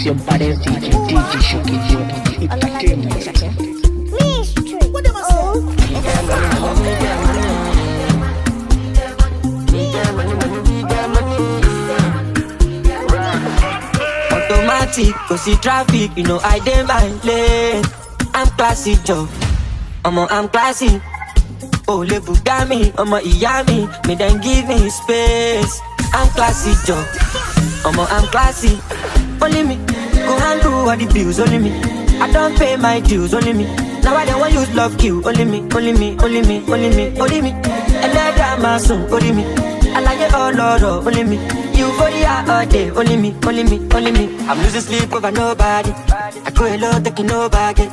your baddest DJ SHOKIBOY on the entertainment. What am I Automatic, cause see traffic, you know I dey my lane. I'm classy, Joe. I'm classy. Oh, le Bugami, Iyami, me then give me space. I'm classy, Joe. I'm classy. Only me, go and do all the bills, only me. I don't pay my dues, only me. Now I don't want use love kill, only me, only me, only me, only me, only me. And let that my son, only me. I like it all, Lord, only me. You for the all day, only me, only me, only me. I'm losing sleep over nobody. I go hello, taking no baggage.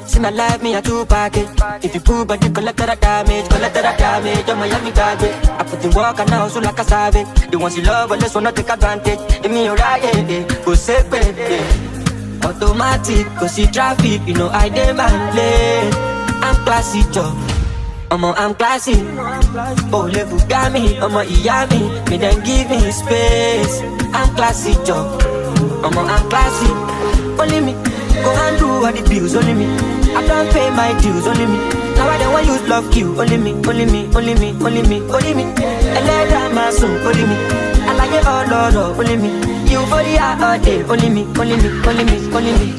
See my life, me a two package. If you pull, but you collateral damage, on my Miami target. I put in work and now so like a savage. The ones you love, but let's wanna take advantage. Give me your right, go save it. Automatic, go see traffic, you know I demand lane. I'm classy, Joe. I'm classy. Oh, le Bugami, Iyami, me then give me space. I'm classy, Joe. I'm classy. Only me, go and do all the bills, only me. I don't pay my dues, only me. Now I don't want use love kill, only me, only me, only me, only me, only me. And let that my son, only me. I like it all, Lord, only me. You for the all day, only me, only me, only me, only me.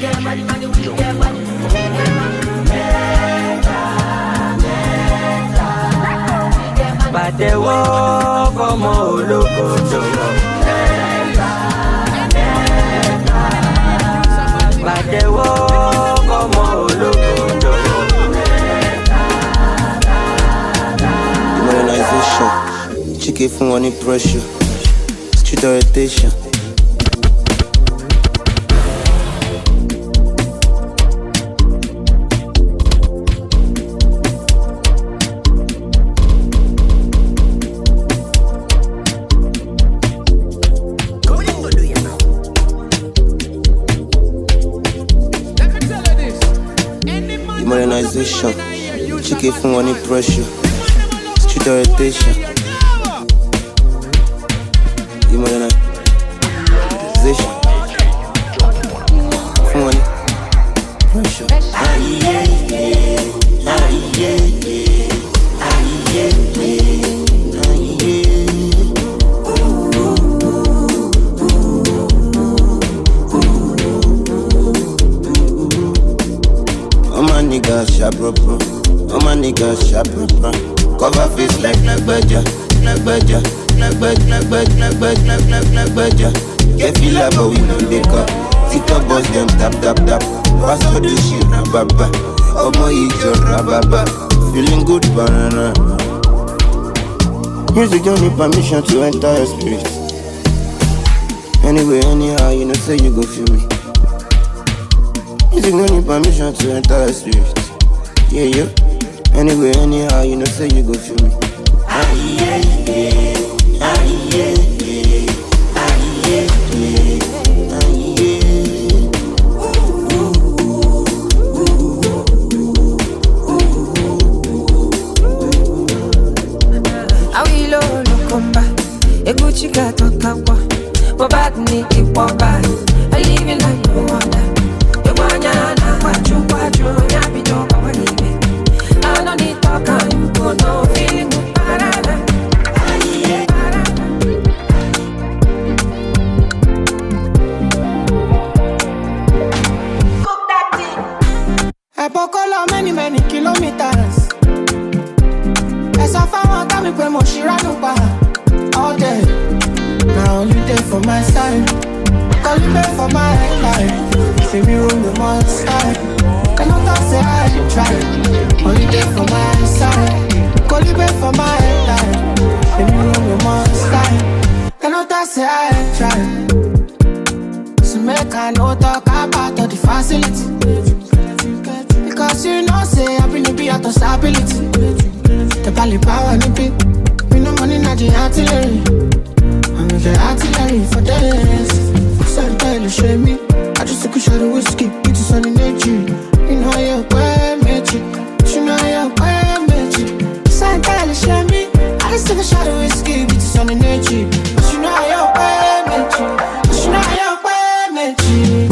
But they walk on my loco. But they walk on my loco. Modernization, Chike from any pressure, street orientation. Modernization, Chike from any pressure, street orientation. Modernization, from any pressure. Sharp proper, all my niggas sharp proper. Cover face like badger, like badger, like badger, like badger, like badger, like badger. Get feel like but we no dey cut. Sit up, boss them tap tap tap. Pass all this shit, rababa. Omo eat your rababa. Feeling good, banana. Music don't need permission to enter your spirit. Anyway, anyhow, you know say you go feel me. Music don't need permission to enter your spirit. Yeah, yeah. Anyway, anyhow, you know say you go feel me. Mohbad ni Mohbad. I live it like no other. You want ya na kwachu nyabido kawalibe. I don't need talk and you go no feeling good parada. Cook that thing. I pocola many kilometers. Esa fa won ta mi pe mo shiranu pa. All day. Now only day for my side. Call you back for my life. See me room the monster. Cannot I say I try. Only day for my side. Call you back for my life. See me room the monster. Cannot I say I try. So make I no talk about all the facility. Because you know say I bring the be out of stability. The bally power ni big. We no money na the artillery. I'm the artillery for this. Sometimes you show me. I just took a shot of whiskey. It is on the nature. You know you're quite magic. You know you're quite magic. Sometimes you show me. I just took a shot of whiskey. It is on the nature. But you know you're quite magic. But you know you're quite magic.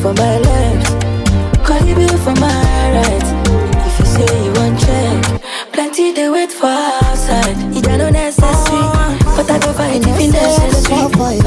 for my left, Caribbean for my right. If you say you want check, plenty they wait for outside. It ain't no necessary, but I go find if it's necessary.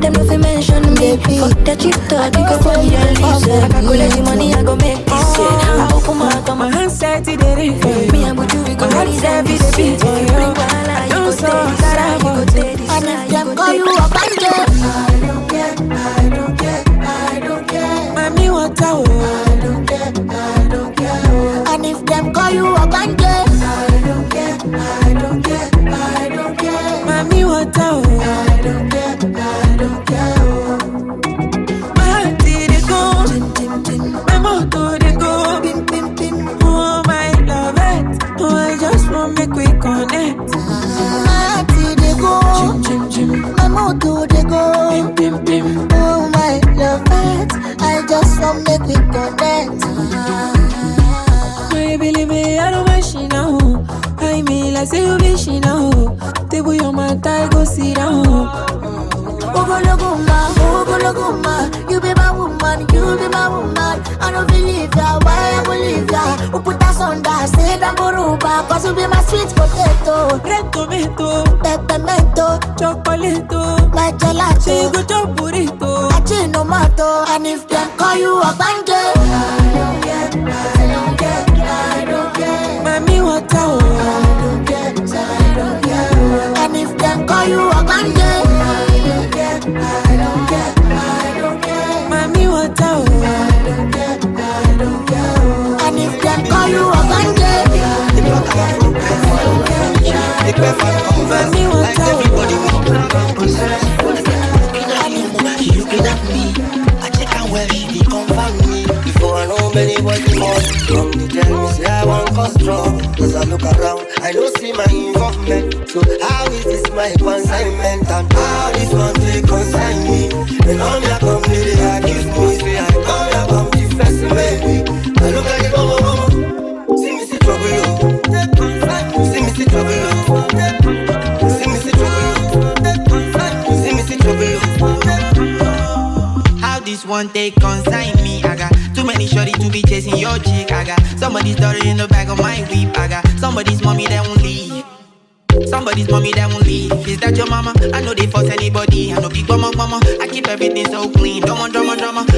Them no fi mention me, fuck the cheap talk, because money I leave. I calculate the money I go make this year. I open my heart, my hands set to the ring. Me and Buju, we go money every day. Bring Wala, you go stay this side, you go stay this side. And if them call you a banger, I don't care, I don't care, I don't care. Mami, what I don't care, I don't care. And if them call you a banger, I don't care, I don't care, I don't care. Mami, what I don't care, I don't care. My heart did it go, my motor did go, pim pim pim. Oh my love it, oh I just want make we connect. My heart did it go, my motor did go, pim pim pim. Oh my love it, I just want make we connect. My believe me, I don't mind she now. I mean like say you be she now. Table your man, I go sit down. Ogologuma, you be my woman, you be my woman. I don't believe ya, why I believe ya? Who put us on that, say that boruba, cause you be my sweet potato. Red tomato, peppermento, chocolate, my gelato, you go to burrito, achinomato. And if them call you a banger, I don't care, I don't care, I don't care. Mami, what I don't care, I don't care. And if them call you a banger, I don't care, I don't care, I don't care. Mami, what I don't care, I don't care. And if them call you a banger, I don't care, I don't care. Mami, what I She looking at me, I check her where she be confirm me. Before I know many boys be more. Come to tell me say I want cause strong. As I look around, I don't see my involvement. So how is this my consignment? And how this one take consign me? And all me I come lady, I accuse me. Say I come here, come defense baby. I look like a mama. See me see trouble, see me see trouble, see me see trouble, see me see trouble. How this one take consign me? I got too many shorty to be chasing your chick. I got somebody's daughter in the back of my whip. I got somebody's mommy that won't leave. Somebody's mommy that won't leave. Is that your mama? I know they force anybody. I know big mama. I keep everything so clean. Don't want drama.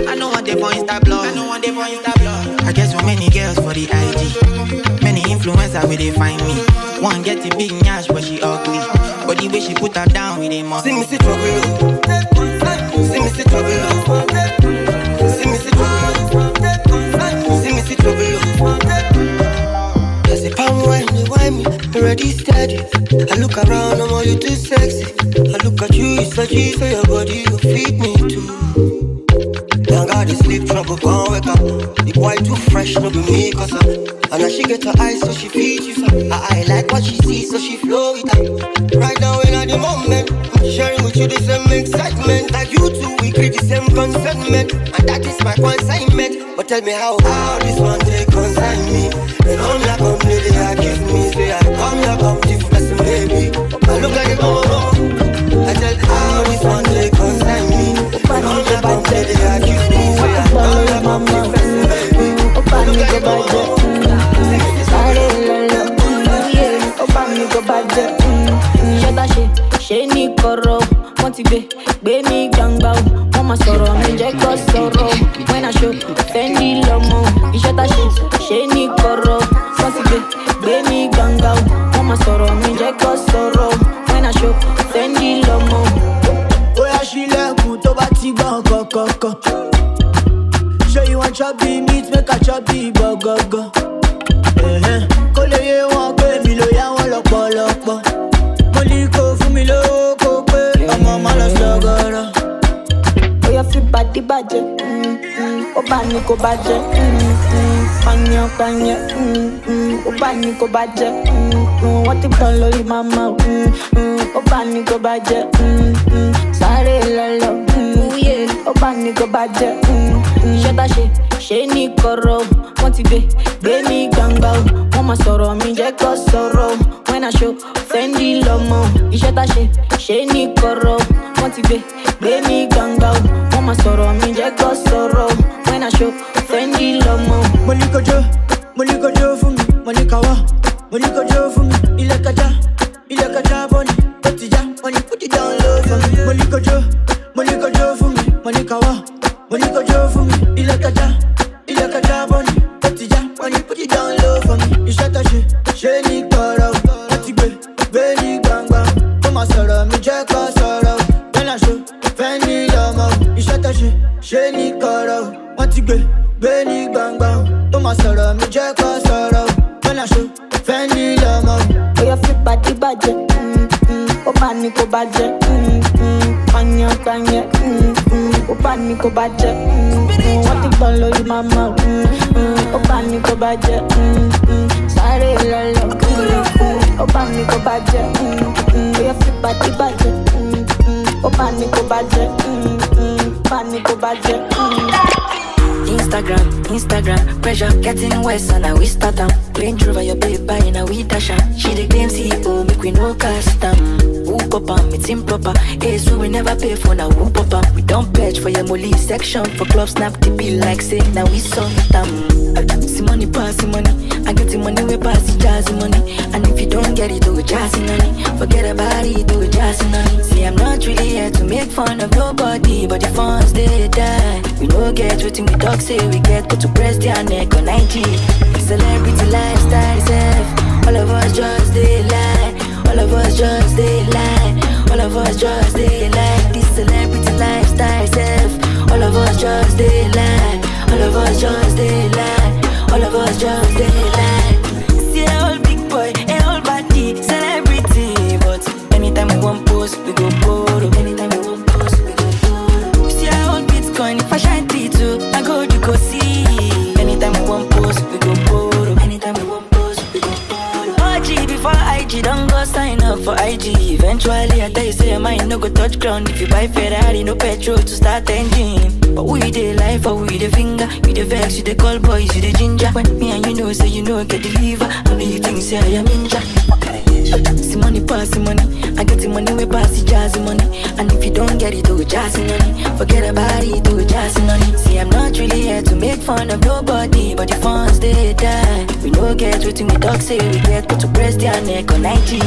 I know one day for Insta blog. I get so many girls for the IG. Many influencers where they find me. One get the big nyash but she ugly. But the way she put her down with a must. See me see trouble. See me see trouble. See me see trouble. See me see trouble. There's a palm wine, you wine me, already steady. I look around, I'm all you too sexy. I look at you, it's a G, so your body will feed me too. Now got this sleep trouble, can't wake up. The boy too fresh, no be me, cause and now she get her eyes, so she feeds you some. I like what she sees, so she flow with her. Right now in at the moment, I'm sharing with you the same excitement. Like you two, we create the same consentment. And that is my consignment. But tell me how this one take consign me. And only I come lady, I give me. Say I come here, come different, baby. I look like a mama. I tell how this one take consign me. And only I come lady, I give me. Say I come here, come different, baby. I look like a mama. Ṣé ní kọ̀rọ̀ wọ́n ti gbé ní gbangba o wọ́n máa sọ̀rọ̀ mi jẹ́ kó sọ̀rọ̀ when I show fẹ́ ní lọ́mọ iṣẹ́ tá ṣe ní kọ̀rọ̀ wọ́n ti gbé ní gbangba o wọ́n máa sọ̀rọ̀ mi jẹ́ kó sọ̀rọ̀ when I show fẹ́ ní lọ́mọ. Bóyá ṣílẹ̀kùn tó bá ti gbọ́n kọ̀kọ̀kọ̀ ṣé you wan chop the meat make I chop the burger. Kó lè yé wọn pé mi ló yá wọn lọ́pọ̀lọpọ̀. Mo ní kó fún mi lówó kó pé ọmọ má lọ sọ̀gọ̀rọ̀. Ó yẹ fi bàdí bàjẹ́, ó bá ní kó bàjẹ́. Pààyàn, ó bá ní kó bàjẹ́. Wọ́n ti tán lórí màmá, ó bá ní kó bàjẹ́. Sáré lọ́lọ́, ó bá ní kó bàjẹ́. Iṣẹ́ tá ṣe ní kọ̀rọ̀ wọ́n ti gbé ní gbangba o wọ́n máa sọ̀rọ̀ mi jẹ́ kó sọ̀rọ̀ when I show Fendi lọ́mọ iṣẹ́ tá ṣe ní kọ̀rọ̀ wọ́n ti gbé ní gbangba o wọ́n máa sọ̀rọ̀ mi jẹ́ kó sọ̀rọ̀ show, Fendi Lomo. Monica Joe for me, Monica Wa, Monica Joe for me, Ilakaja, Bunny, Potija, money put it down low for me. Monica Joe for me, Monica Wa, Monica Joe for me, Ilakaja, Bunny, Potija, money put it down low for me. Ishatashi, Sheni Kara, Atibe, Benny Banga, Thomas Sara, Mijaka Sara, Benasho, Fendi Lomo, Ishatashi, Sheni Kara, Atibe, Benny Banga, Thomas Sara, Mijaka Sara, Benasho, Fendi Lomo. Oh, you flip body budget, oh, panic, budget, Panya, oh, panic, budget, what the ball, you mama, oh, panic, budget, sorry, lolo, oh, panic, budget, oh, you flip body budget, oh, panic, budget, Instagram, pressure getting worse and now we start them. Range Rover your babe buying a we dash am. She the claim CEO, make we no custom. Whoop up am, it's improper. Hey, so we never pay for now whoop up am. We don't pledge for your molly section. For club snap the bill like say now we saw them. See money pass the money, I get the money we pass the jazzy money. And if you don't get it, do it jazzy money. Forget about it, do it jazzy money. See I'm not really here to make fun of nobody, but the funds they die. We no get what we talk say we get, but to press their neck on IG. Celebrity lifestyle self. All of us just they lie. All of us just they lie. All of us just they lie. This celebrity lifestyle self. All of us just they lie. All of us just they lie. All of us just they lie. See a old big boy, a old body, celebrity. But anytime we want post, we go borrow. Anytime we want post, we go borrow. See a old Bitcoin, if I shine too, I go to go see. Anytime we want post, we go borrow. Anytime we want post, we go borrow. OG before IG, don't go sign up for IG. Eventually, I tell you say your mind no go touch ground. If you buy Ferrari, no petrol to start engine. But we the life, or we the finger, we the vex, you the call boys, you the ginger. When me and you know, say you know, get the liver. How do you think say I am ninja? See money pass the money, I get the money we pass the jazzy money. And if you don't get it, do it jazzy money. Forget about it, do it jazzy money. See I'm not really here to make fun of nobody, but the funds they die. We no get what we talk say we get, but to press their neck on IG.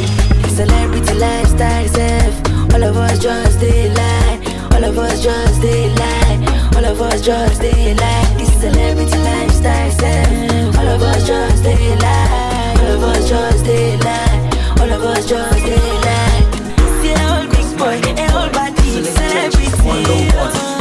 Celebrity lifestyle self. All of us just they lie. All of us just they lie. All of us just they lie. This celebrity lifestyle self. All of us just they lie. All of us just they lie. All of us just they lie. See a old big boy, a old body, celebrity.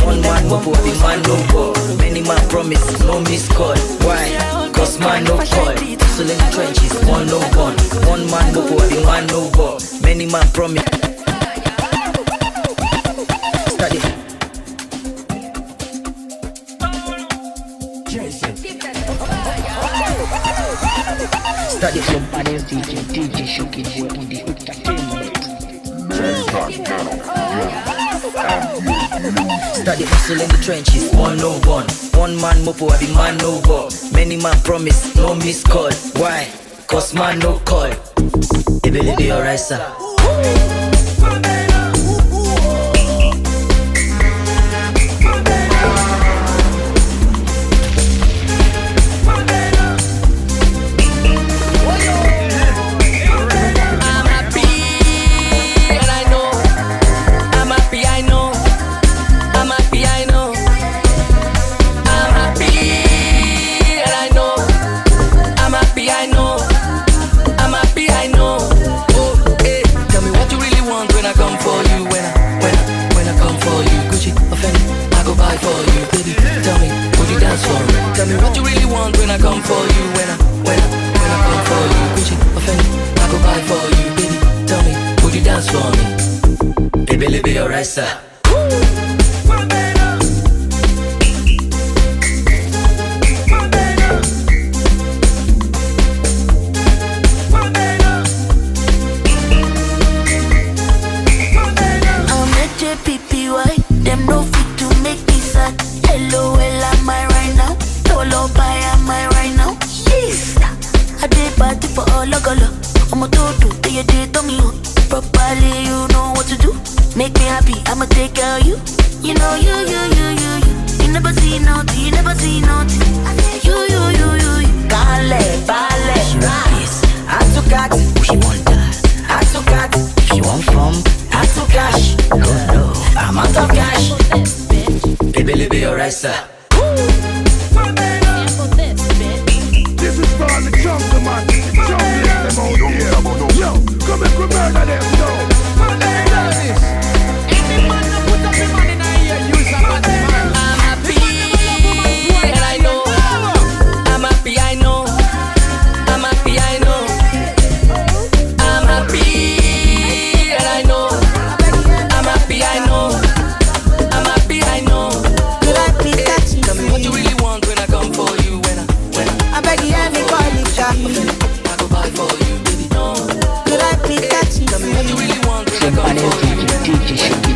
One man no boy, the man no call. Many man promise, no miss call. Why? Cause man no call. So in the trenches, 101. One man no boy, the man no ball. Many man promise. Study. Study from Baddest DJ Shokiboy on the entertainment. Study hustle in the trenches, 101. One man mopo, I be man no ball. Many man promise, no miss call. Why? Cause man no call. It will be alright, sir. Tell me what you really want when I come for you. When I come for you, Gucci, offended, I go buy for you, baby. Tell me, would you dance for me? Baby, it'll be alright, sir. Them no fit to make me sad. Hello, well, am I right now? Solo by am I right now? Yes. I did party for all of color. I'm a toto, they did to me. Properly, you know what to do. Make me happy, I'ma take care of you. You know, you never see nothing, you never naughty, naughty. You. Ballet, rise. I took cat, she want that. I took cat, she want from. I took cash, no, I'm out of cash. Baby, alright, sir. This is for the jungle man. Yo, come and murder them, yo. Man, they know this. Any man that put up your money in here, use a bad man. I'm happy, and I know. I'm happy, I know. I'm happy, I know. I'm happy, and I know. I'm happy, I know. I'm happy, I know. Could I please catch you? Tell me what you really want when I come for you. When I beg you, let me call you shop. I go buy for you, baby. No. Could I please catch you? Tell me what you really want when I come for you.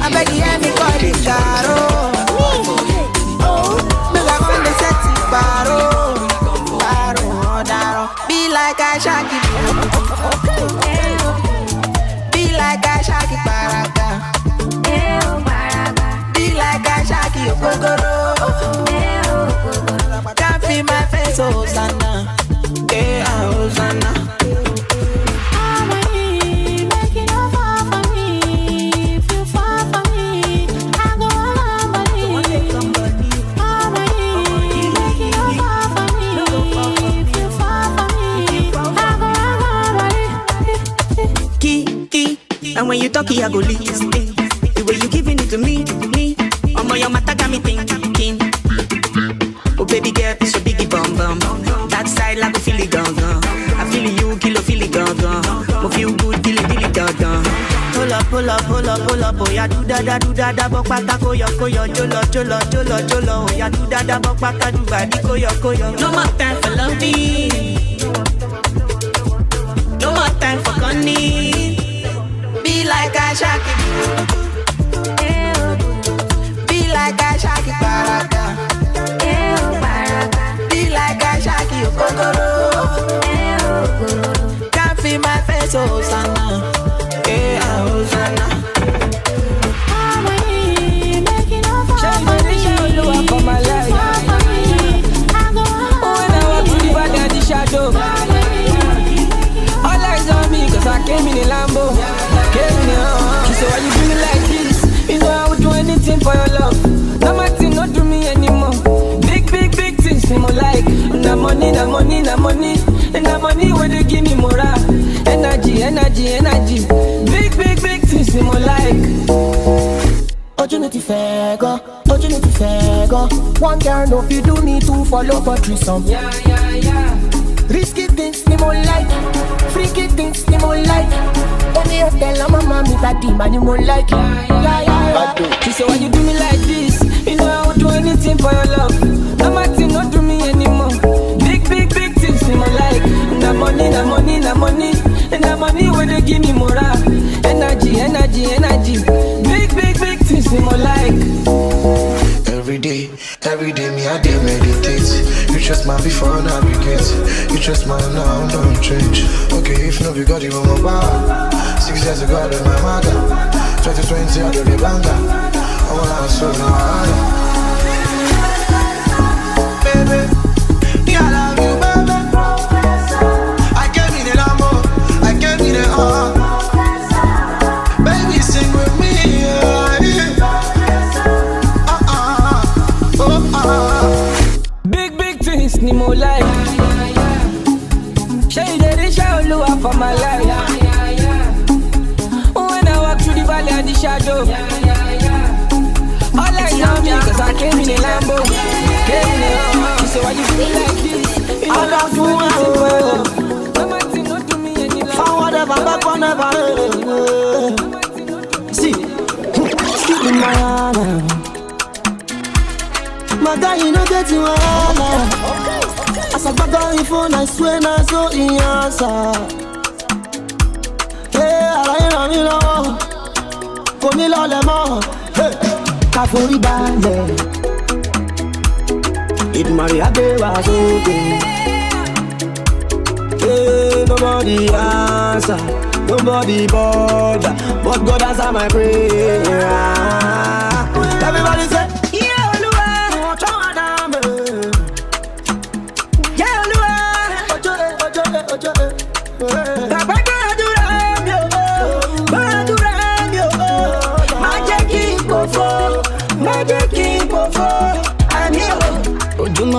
I beg you, let me call you shop. Me like on the sexy baro. Be like I Shoki. Be like I Shoki baraka. Be like I Shoki okokoro. Can't feel my face, Hosanna. Yeah, Hosanna. And when you talk, I go listen. The way you giving it to me. On your mata got me thinking. Oh baby girl, it's your biggie bum bum. That side like a feel it gone. I feel you, kilo feel it gone. I feel good, feel it gone. Pull up, oh ya do da, bok pata koyo, jolo, oh ya do da, bok pata do badi koyo. No more time for loving. No more time for gunning. Be like I Shoki. Be like I Shoki baraka. Be like I Shoki okokoro. Can't feel my face, Hosanna. Yeah, Hosanna. for my life. When I walk through the valley and the shadow, all eyes on me, cause I came in a Lambo. She said, why you feeling like this? You know I would do anything for your love. No matter, not do me anymore. Big things me more like. Na money. And the money when they give me more energy. Big things me more like. Opportunity fair go. One girl no you do me to follow for threesome. Yeah. Risky things me more like. Freaky things me more like. Only if tell my mommy that the man you more like. Yeah. She said, why you do me like this? You know I would do anything for your love. No matter, not do me anymore. Big things me more like. The money. And the money when they give me more energy. Big things me more like. Every day me I dey meditate. You trust man before now regret. You trust man now don't change. Okay, if no be God you want my power. 6 years ago I did my mother. 2020 I did a banger. I wanna so now baby, me I love you baby. I gave me the Lambo, I gave me the heart. Baby sing with me, yeah. Big things ni more like. Shey dey show love for my life. When I walk through the valley and the shadow, all eyes on me 'cause I came in a Lambo. She said, why you do me like this? I got to forward ever, backward never. See, sleep in my arm. My guy, you know get you on. As I back on your phone, I swear I saw in answer. Hey, I don't know. For me, all them all. Hey, Kafuri Bande. It Maria was okay. Hey, nobody answer, nobody bother, but God answer my prayer. Everybody say, yeah,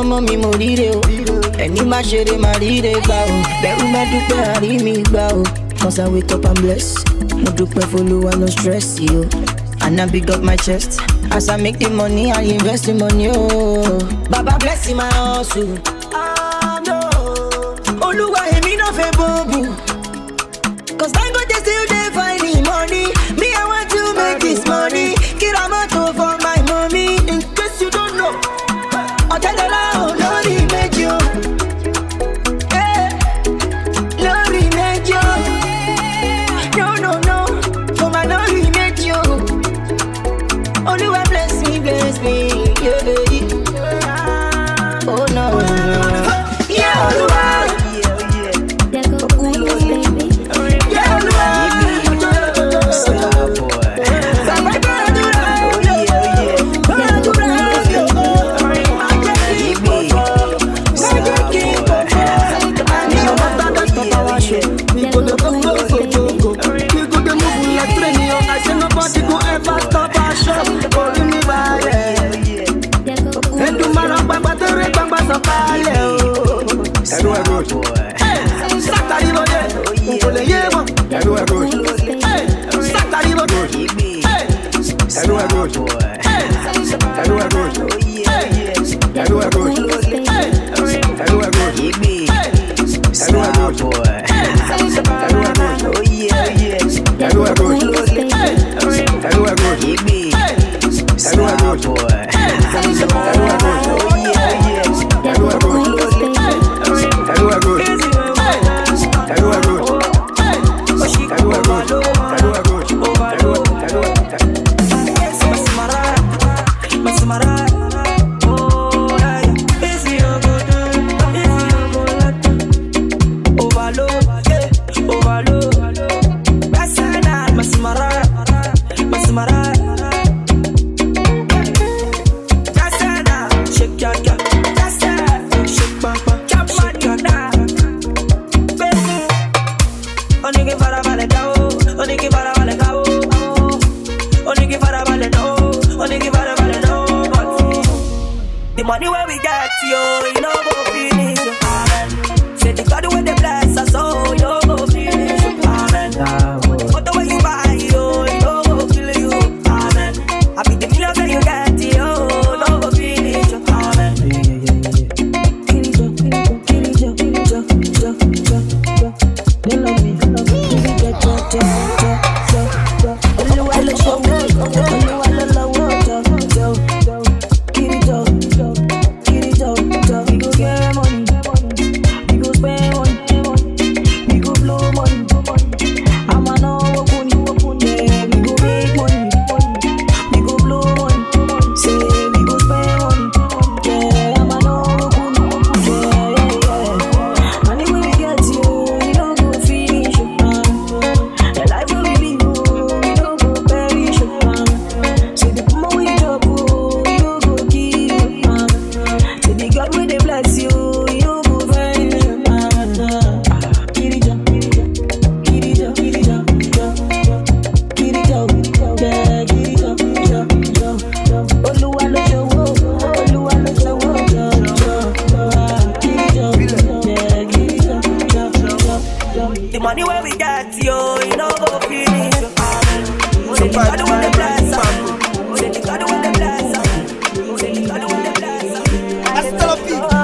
mọ́ mi mo ríre o. Ẹni má ṣeré má ríre gbà o. Bẹ̀rù má dúpẹ́ àrí mi gbà o. Cause I wake up and bless. Mo dúpẹ́ f'Olúwa no stress yo. And I big up my chest. As I make the money, I invest the money oh. Baba bless my hustle. Ah no. Olúwa èmi náà fẹ́ bọ́ọ̀bù. Cause I go to still dey find the money. Me I want to make this money. Kiramato for my mommy. In case you don't know. Ọ̀tẹ̀dọ̀lá ò lórí méjì o. Lórí méjì o. No. For my lórí méjì o. Olúwa bless me. Yeah. Oh no. Yeah, Olúwa.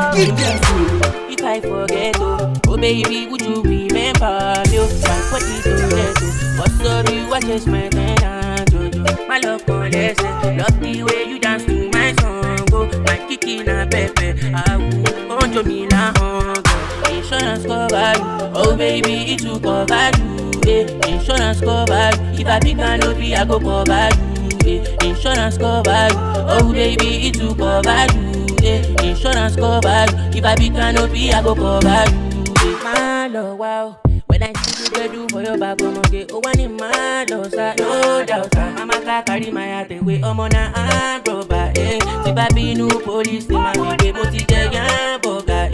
If I forget, oh baby, would you remember me? My body to let go. But sorry, what is my tenant? My love for lesson. Love the way you dance to my song. Oh, my kiki na pepe. I will on to me na hunger. Insurance cover you. Oh baby, it will cover you. Insurance cover you. If I pick an OP, I go cover you. Insurance cover you. Oh baby, it will cover you. Insurance cover you. If I be canopy, I go cover you. My love, wow. When I see you do for your back, I'm okay. Oh, one in my love, no doubt. Mama can't carry my heart away. I'm on a hand, brother. If I be no police, they might be able to take your boga.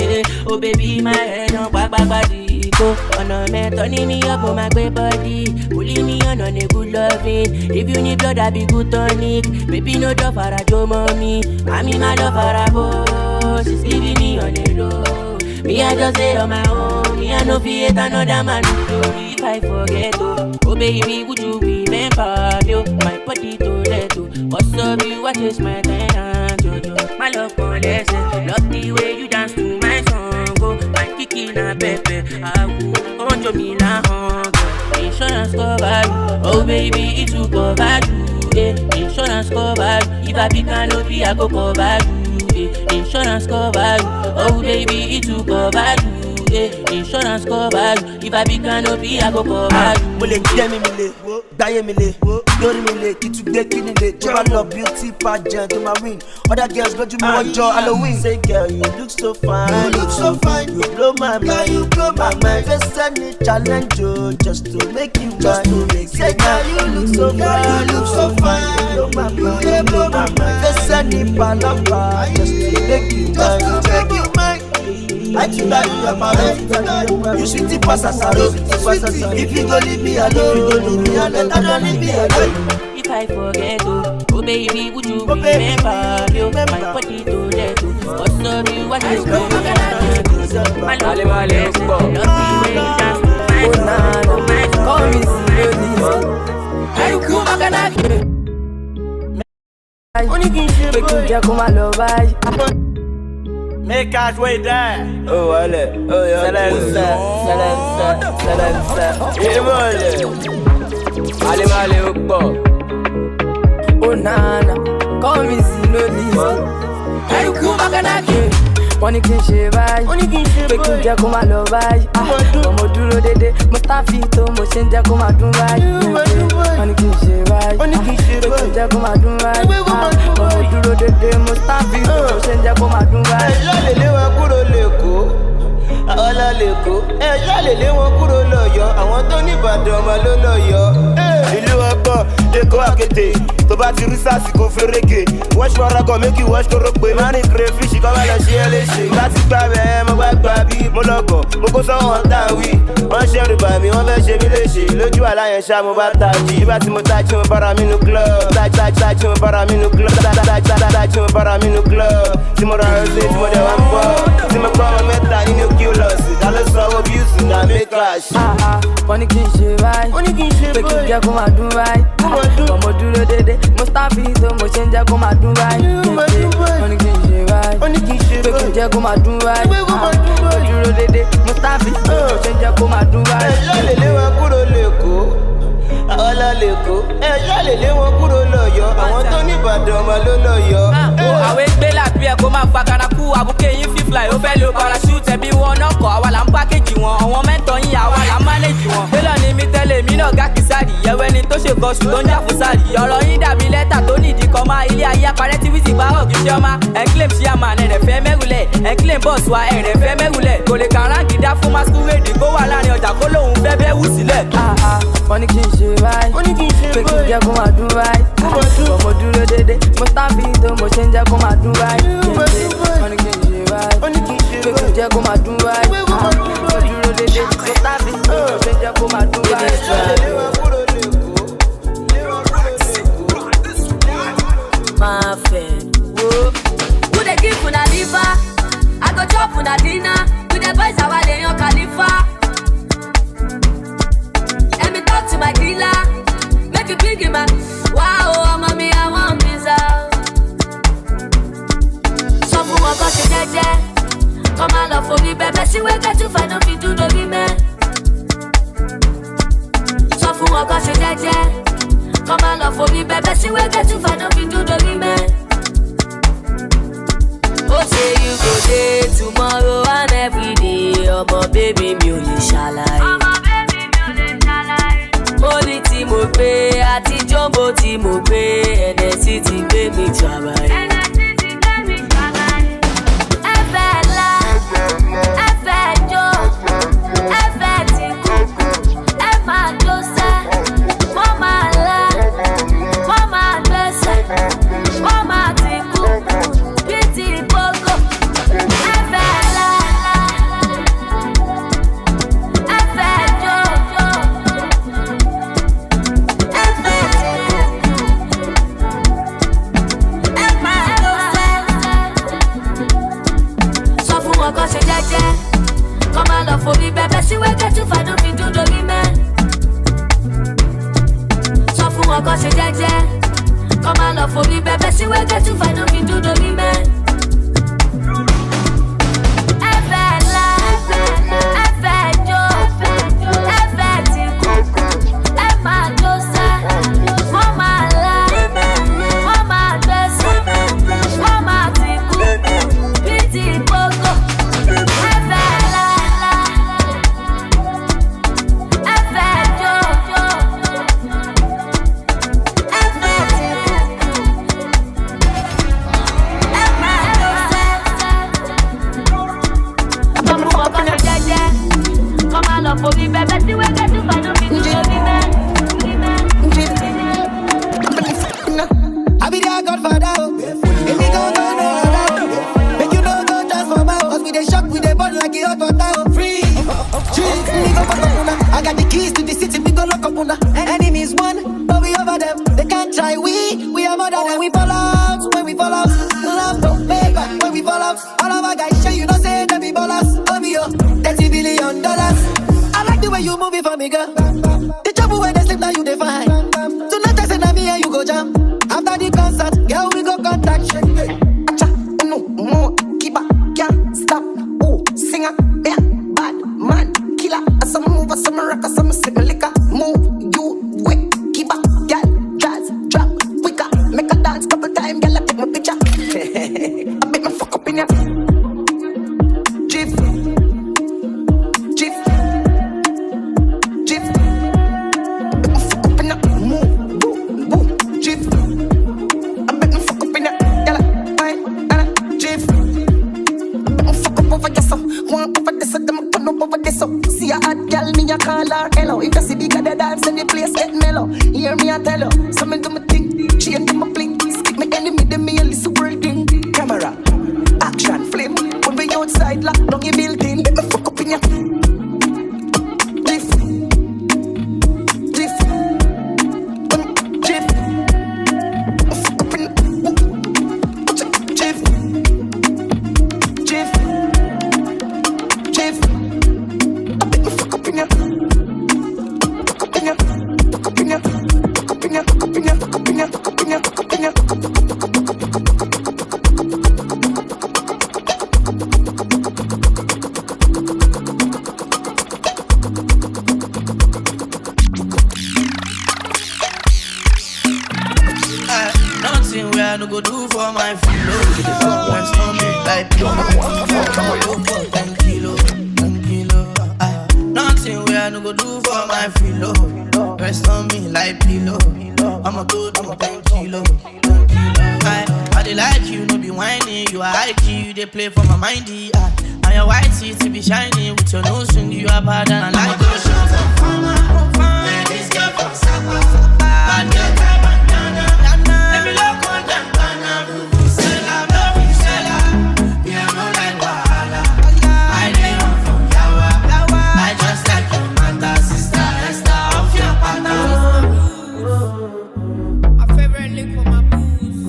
Oh, baby, my head on back, body. go. On a man, turning me up on my great body. Pulling me on a good loving. If you need blood, I be good tonic. Baby, no door for a Joe mommy. I'm in my love for a boss. She's giving me on the low. Me, I just stay on my own. Me, I no fear another man. If I forget, oh baby, would you remember you? My body to let you. What's up, you? I taste my hand, Jojo. My love for lesson. Love the way you dance to my song. Oh, my kiki na pepe. I want to be la hunger. Insurance cover you. Oh baby, it will cover you. Insurance cover you. If I be canopy, I go cover you. Insurance cover you. Oh baby, it will cover you. Insurance cover you. If I be canopy, I go cover you. Mole jemi mile, daye mile, dori mile, kitu de kini de. Jeba love beauty pageant to my win. Other girls go to me one jaw Halloween. Say girl, you look so fine. You look so fine. You blow my mind. Girl, you blow my mind. Just send me challenge you, just to make you mine. Say girl, you look so fine. You look so fine. You blow my mind. You blow my mind. Just send me palamba, just to make you mine. Just to make you mine. I too like your mama. You sweetie pass a sorrow. If you go leave me alone, I don't leave me alone. If I forget, oh baby, would you remember you? My body to let you. What's up, you? What is going on? My love, love the way you dance to my song. Call me slowly. I cool back Make you get come and love I. Make us way there. Oh, wale. Oh, yeah. Salensa. Ale male ukbo. Oh, nana. Call me slowly. I cool back and again. Wọ́n ní kí n ṣe báyìí, pé kí n jẹ́ kó máa lọ báyìí. Ọmọ dúró dédé, Mustafi tó mo ṣe ń jẹ́ kó máa dún báyìí. Wọ́n ní kí n ṣe báyìí, pé kí n jẹ́ kó máa dún báyìí. Ọmọ dúró dédé, Mustafi tó mo ṣe ń jẹ́ kó máa dún báyìí. Ẹ̀yọ́ lè lé wọn kúrò lẹ́kọ̀ọ́, àwọn la lẹ́kọ̀ọ́. Ẹ̀yọ́ lè lé wọn kúrò lọ́yọ́, àwọn tó ní Ìbàdàn ọmọ ló lọ́yọ́. Ìlú ọgbọ́n, Èkó àkété, tó bá ti rí sáàsì kò fẹ́rẹ́gẹ̀. Wọ́n ṣe ọ̀rọ̀ kan méjì wọ́n ṣe tó pé má ní crayfish kọ́ bá lọ ṣe é léṣe. Láti gbà bẹ́ẹ̀ mo bá gbà bí mo lọ́gọ̀, mo kó sọ́wọ́n tá a wí. Wọ́n ṣe rìbà mi, wọ́n fẹ́ ṣe mí léṣe. Lójú àláyẹn ṣá mo bá tají. Ibà tí mo tají mo bára mi nu club. Tají mo bára mi nu club. Tají mo bára mi nu club. Tí mo ra rosé tí mo dẹ̀ wá ń bọ̀. Tí mo kọ́ ọmọ mẹ́ta nínú kílọ̀sì. Ta ló sọ owó bíùsì náà make clash. Wọ́n ní kí n ṣe báyìí, pé kí n jẹ́ kó máa dún báyìí. Ọmọ dúró dédé, Mustafi tó mo ṣe ń jẹ́ kó máa dún báyìí. Wọ́n ní kí n ṣe báyìí, pé kí n jẹ́ kó máa dún báyìí. Ọmọ dúró dédé, Mustafi tó mo ṣe ń jẹ́ kó máa dún báyìí. Ẹ̀yọ́ lè lé wọn kúrò lẹ́kọ̀ọ́, àwọn la lẹ́kọ̀ọ́. Ẹ̀yọ́ lè lé wọn kúrò lọ́yọ́, àwọn tó ní Ìbàdàn ọmọ ló lọ́yọ́. Àwọn ẹgbẹ́ làbí ẹ̀ kó máa fa karakú. Àbúké yín fífly ó fẹ́ lo parachute. Ẹbí wọn náà kọ̀ àwa là ń pákéjì wọn. Àwọn mẹ́tọ̀ yín àwa là ń mánéjì wọn. Télọ̀ ni mi tẹ́lẹ̀ mi náà gá kìsàrì. Yẹ̀wẹ́ ni tó ṣe kan ṣùgbọ́n jà fún sàrì. Ọ̀rọ̀ yín dàbí lẹ́tà tó nídìí kan máa. Ilé ayé aparẹ́ tí wíìsì bá hàn kì í ṣe ọmọ. Ẹ̀ ń claim chairman ẹ̀rẹ̀ fẹ́ mẹ́rùlẹ̀. Ẹ̀ ń claim boss wa ẹ̀rẹ̀ fẹ́ mẹ́rùlẹ̀. Kò lè kàráǹgì dá fún masquerade kó wà láàrin ọjà kó lóun fẹ́ bẹ́ wù sílẹ̀. Wọ́n ní kí n ṣe báyìí, pé kí n jẹ́ kó máa dún báyìí. Ọmọ dúró dédé, Mustafi tó mo ṣe ń jẹ́ kó máa dún báyìí. Wọ́n ní kí n ṣe báyìí, pé kí n jẹ́ kó máa dún báyìí. Ọmọ dúró dédé, Mustafi tó mo ṣe ń jẹ́ kó máa dún báyìí. My friend, who dey give una liver? I go chop una dinner. With the boys I dey on Khalifa. Let me talk to my dealer. Make you bring him back. Wow, mommy, I want pizza. Some who want to jeje. Come and love for me, baby. See we get to find out if you do the women. Some who want to jeje. Come and love for me, baby. See we get to find out if you do the women. Oh, say you go there tomorrow and every day. Oh, my baby, me only shalai. Money tí mo gbé, àti jumbo tí mo gbé, NSC ti gbé mi trabai. Ẹ fẹ́ la, ẹ fẹ́ jó, ẹ fẹ́ ti kúkú, ẹ máa jó sẹ́, wọ́n máa la, wọ́n máa gbẹ́sẹ̀, wọ́n máa ti kúkú, bí ti gbogbo. wọn kọ́ ṣe jẹ́jẹ́. Kọ́ máa lọ forí bẹ́bẹ́ sí wẹ́gẹ́ tún fàánú fi dúdú rí mẹ́. Sọ fún wọn kọ́ ṣe jẹ́jẹ́. Kọ́ máa lọ forí bẹ́bẹ́ sí wẹ́gẹ́ tún fàánú fi dúdú rí mẹ́. I got the keys to the city, we go lock up on enemies one, but we over them. They can't try, we are more than when we fall out, love don't pay back when we fall out. All of our guys show you don't say that we ballers. I'll be your $30 billion. I like the way you move it for me, girl. The trouble when they sleep now you define. Tonight I say that me and you go jam. After the concert, girl we go contact. Acha, no more, keep up, can't stop. Oh, singer, yeah, bad man. Some move, some rock, some sip liquor. Move, you quick, keep up, girl, jazz, drop, quicker. Make a dance couple times, girl, I take my picture. I make me fuck up in ya. Jiff, jiff, jiff. Make me fuck up in ya. Move, boo, jiff. I make me fuck up in ya, girl, fine, jiff. Make me fuck up over yourself. One over this, them turn up over this. See a hot girl, me a call her hello. If you see the girl dance and the place get mellow, hear me a tell her. So me do my thing, change my fling. Skip me enemy, them me a listen world thing. Camera, action, flame. When we outside, lock down your building. Let me fuck up in ya. Jiff, jiff, jiff. Fuck up in ya. Jiff, jiff, jiff. Nothing where I no go do for my filo. When stomach like pure, 10 kilo. Nothing where I no go do for my filo. Rest on me like pillow. I'ma go do 10 kilo. I dey like you, no be whining. You are high key, you dey play for my mindy. And your white teeth be shining with your nose ring. You are bad and I like you. This girl from Sapa, bad girl type bandana. Let me look on them banana. Vuvuzela, vuvuzela. We are no like wahala. I dey run from Yawa. I just like your mother, sister, Esther off your pattern. My favorite lick for my booze.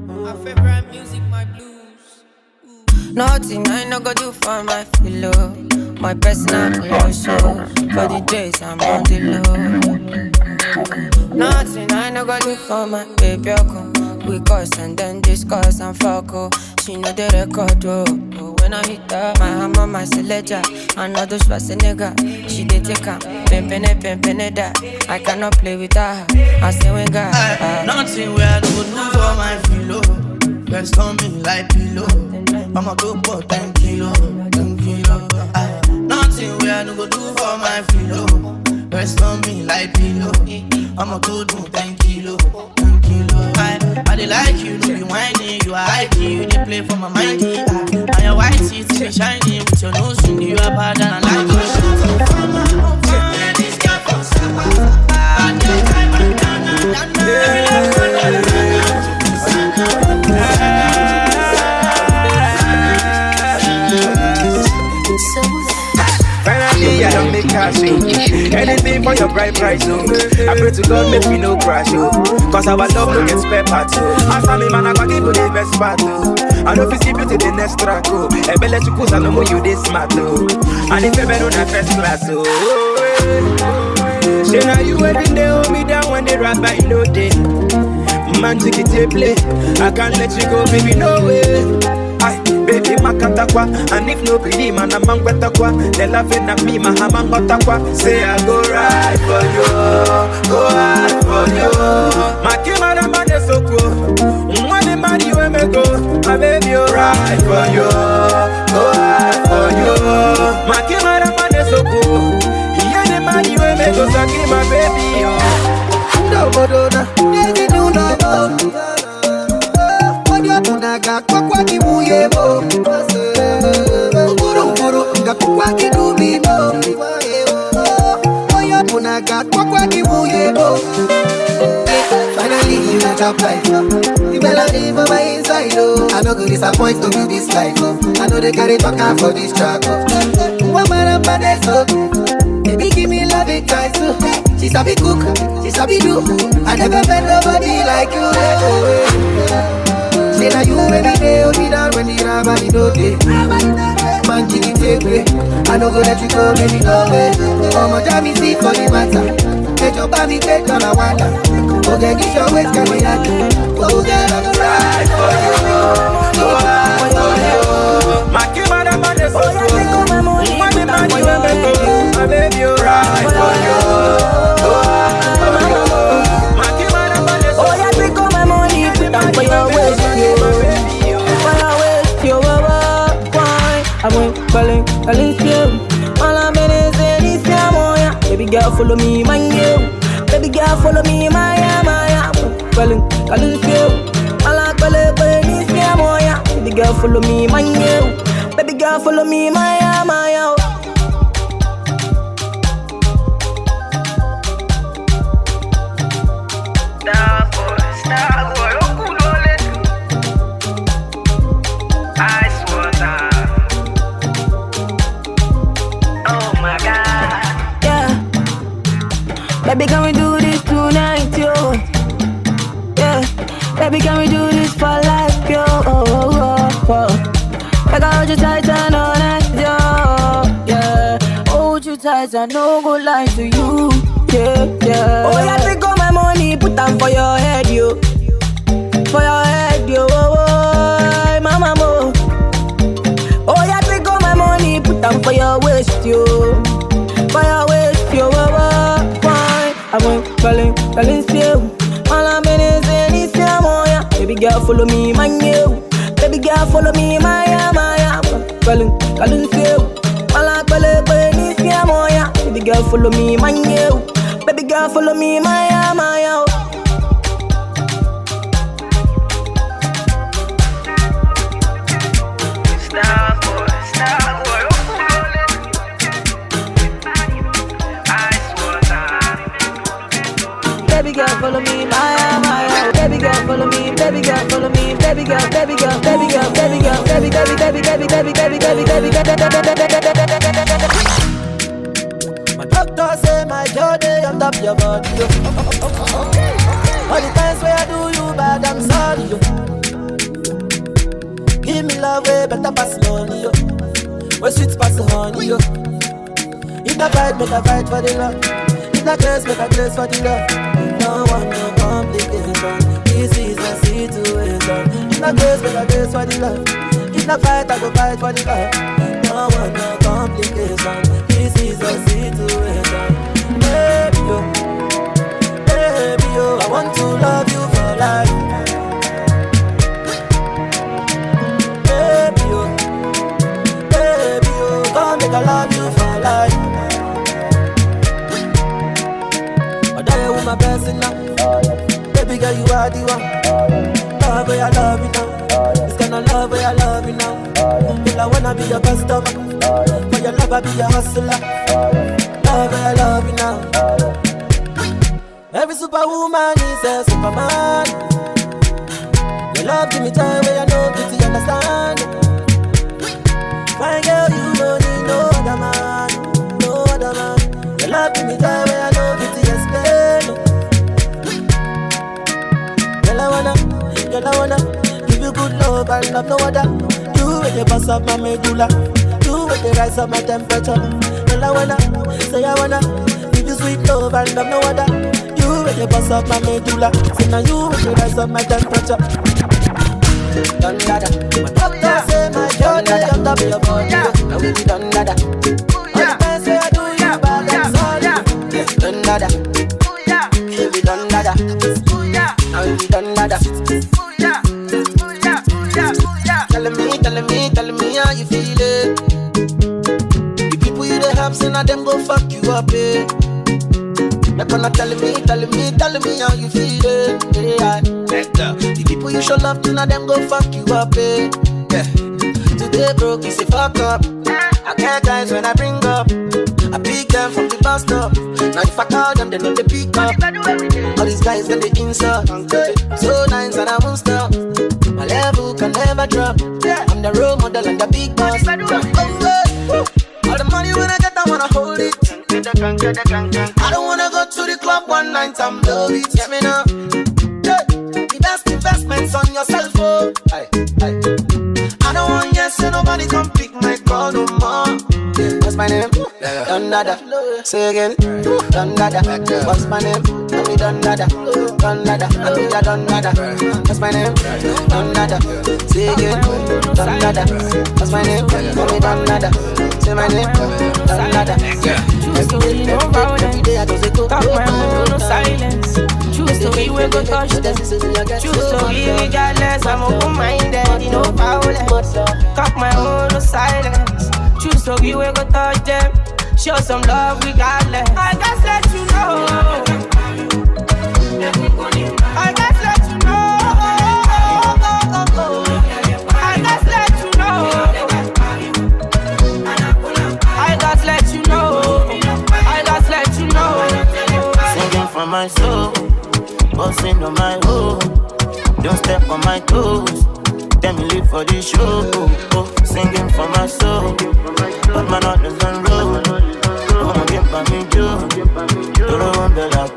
My favorite music, my blues. Nothing I no go do for my pillow. My personal show. For the days I'm on the low. Nothing I no go do for my baby. We cuss and then discuss and fuck. Oh, she know the record. Oh, when I hit her, my hammer, my selector. Another Schwarzenegger. She dey take her. Pimpin' that. I cannot play with her. I say we got nothing where I no go do for my filo. Rest on me like pillow. I'ma go for 10 kilo. Nothing where I no go do for my filo. Rest on me like pillow. I'ma go do 10 kilo. I dey like you, no be whining. You are high key, you dey play for my mindy. And your white teeth be shining with your nose ring. You are bad and I like you. This girl from Sapa, bad girl type bandana. Finally, I don't make cash, oh. Anything for your bright price, oh. I pray to God make me no crash, oh. Cause our love no get spare parts, oh. As me man, I got give you the best part, oh. I know if you see beauty the next track, oh. I bet let you cause I know more you this smart, oh. And if you better on a first class, oh. Say now you waiting they hold me down when they rap by no day. Man take it to play. I can't let you go, baby, no way. Aye, baby, makatakwa. And if no believe, man, I'm angwatakwa. They laughing at me, my hamang watakwa. Say I go right for you, go hard for you. My kimara man is so cool. Money, money, you me go. My baby, you right for you, go hard for you. My kimara man is so cool. Yeah, the money, you me go. So give my baby, oh. No, no, no. Naga kwa kibuye bo Nguru nga kwa kidubi bo Oya munaga kwa kibuye bo Finally you na top life You better live on my inside oh I no go disappoint to be this life oh I know they carry talk for this track oh One man Baddest oh Baby give me love it twice oh She sabi cook, she sabi do I never met nobody like you Say now you every day, hold me down when the rabbi no day. Man, Chike take way. I no go let you go, baby, no way. Oh, my jammy see for the matter. Get your body, get on a wonder. Oh, get this your waist, can we have to? Oh, get on the ride for you. Oh, ride for you. My kimada man is so good. Money, money, you make go. My baby, you ride for you. Oh, ride for you. My kimada man is so good. Oh, yeah, take all my money, put down for your waist. I'm calling you. All I'm in is this moya. Baby girl, follow me, my you. Baby girl, follow me, my. Calling you. All I'm calling this moya. Baby girl, follow me, my you. Baby girl, follow me, my. Baby, can we do this tonight, yo? Yeah. Baby, can we do this for life, yo? Like I hold you tight and all night, yo. Yeah. Hold you tight and no go lie to you. Yeah. Oh, yeah, take all my money, put them for your head, yo. For your head, yo. Oh, mama, mo. Oh, yeah, take all my money, put them for your waist, yo. For your waist, yo. I'm calling you. All I'm in is this moya. Baby girl, follow me, my you. Baby girl, follow me, my. Calling you. All I'm calling this moya. Baby girl, follow me, my you. Baby girl, follow me, my. Baby girl, follow me, my. Baby girl, follow me, baby girl, follow me, baby girl, baby girl, baby girl, baby girl, baby. My doctor say my journey on top your body. All the times where I do you bad, I'm sorry. Give me love way better pass money. Where sweet pass honey. If I fight, make I fight for the love. If I dress, make I dress for the love. No one, no complication. This is the situation. If I dress, make I dress for the love. If I fight, I go fight for the love. No one, no complication. This is the situation. Baby, yo, I want to love you for life. Baby, yo, come make I love you for life. My blessing now. Baby girl, you are the one. Love where I love you now. This kind of love where I love you now. Girl, I wanna be your customer. For your love, I be your hustler. Love where I love you now. Every superwoman is a superman. Your love give me time where I know to understand. Fine girl, you don't need no other man. No other man. over and love no other. You with the boss of my medulla. You with the rise of my temperature. Girl, I wanna, say I wanna give you sweet love and love no other. You with the boss of my medulla. Say now you with the rise of my temperature. Done dada. Up there say my body on top of your body. Now we be done dada. All the times say I do you bad and sorry. Done dada. We be done dada. Now we be done dada. Tell me how you feel it. The people you dey help, say now them go fuck you up, eh. They're gonna tell me how you feel it. Yeah. The people you show love to, now them go fuck you up, eh. Yeah. Today broke, you say fuck up. I get guys when I bring up. I pick them from the bus stop. Now if I call them, they know they pick up. All these guys get the insult. So nice and I won't stop. My level can never drop. I'm the role model and the big boss. All the money when I get, I wanna hold it. I don't wanna go to the club one night, I'm love it. Get me now. The best investments on yourself, oh. I don't want yes, so nobody come pick my call no more. What's my name? Done nada. Say again. Done nada. What's my name? Tell me done nada. Done nada. I think I done nada. What's my name? Done nada. Say again. Done nada. What's my name? Tell me done nada. Say my name. Done nada. Every day I just go. Talk my own, no silence. Choose to be we go touch them. Choose to be regardless. I'm open-minded, you know violence. Talk my own, no silence. Choose to be we go touch them. Show some love regardless. I just let you know. I just let you know. I just let you know. I just let you know. I just let you know. Singing for my soul, bossing on my own. Don't step on my toes. Let me live for this show. Singing for my soul, but man on the sun road. Come again by me, Joe. Don't want the lap.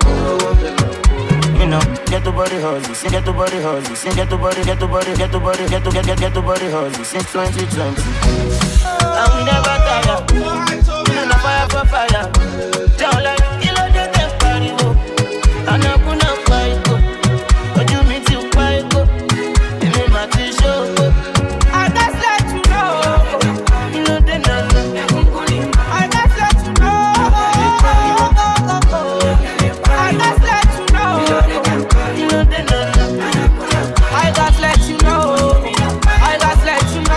You know, get the body hustle, sing get the body hustle, sing get the body, get the body, get the body, get the body hustle, since 2020. And we never tire. We no fire for fire. Down like kilo de temparigo. And I put up fight go. But you mean to fight go. You mean my t-shirt. I just let you know. You know they know. I just let you know. I just let you know. You know they know. I just let you know. I just let you know.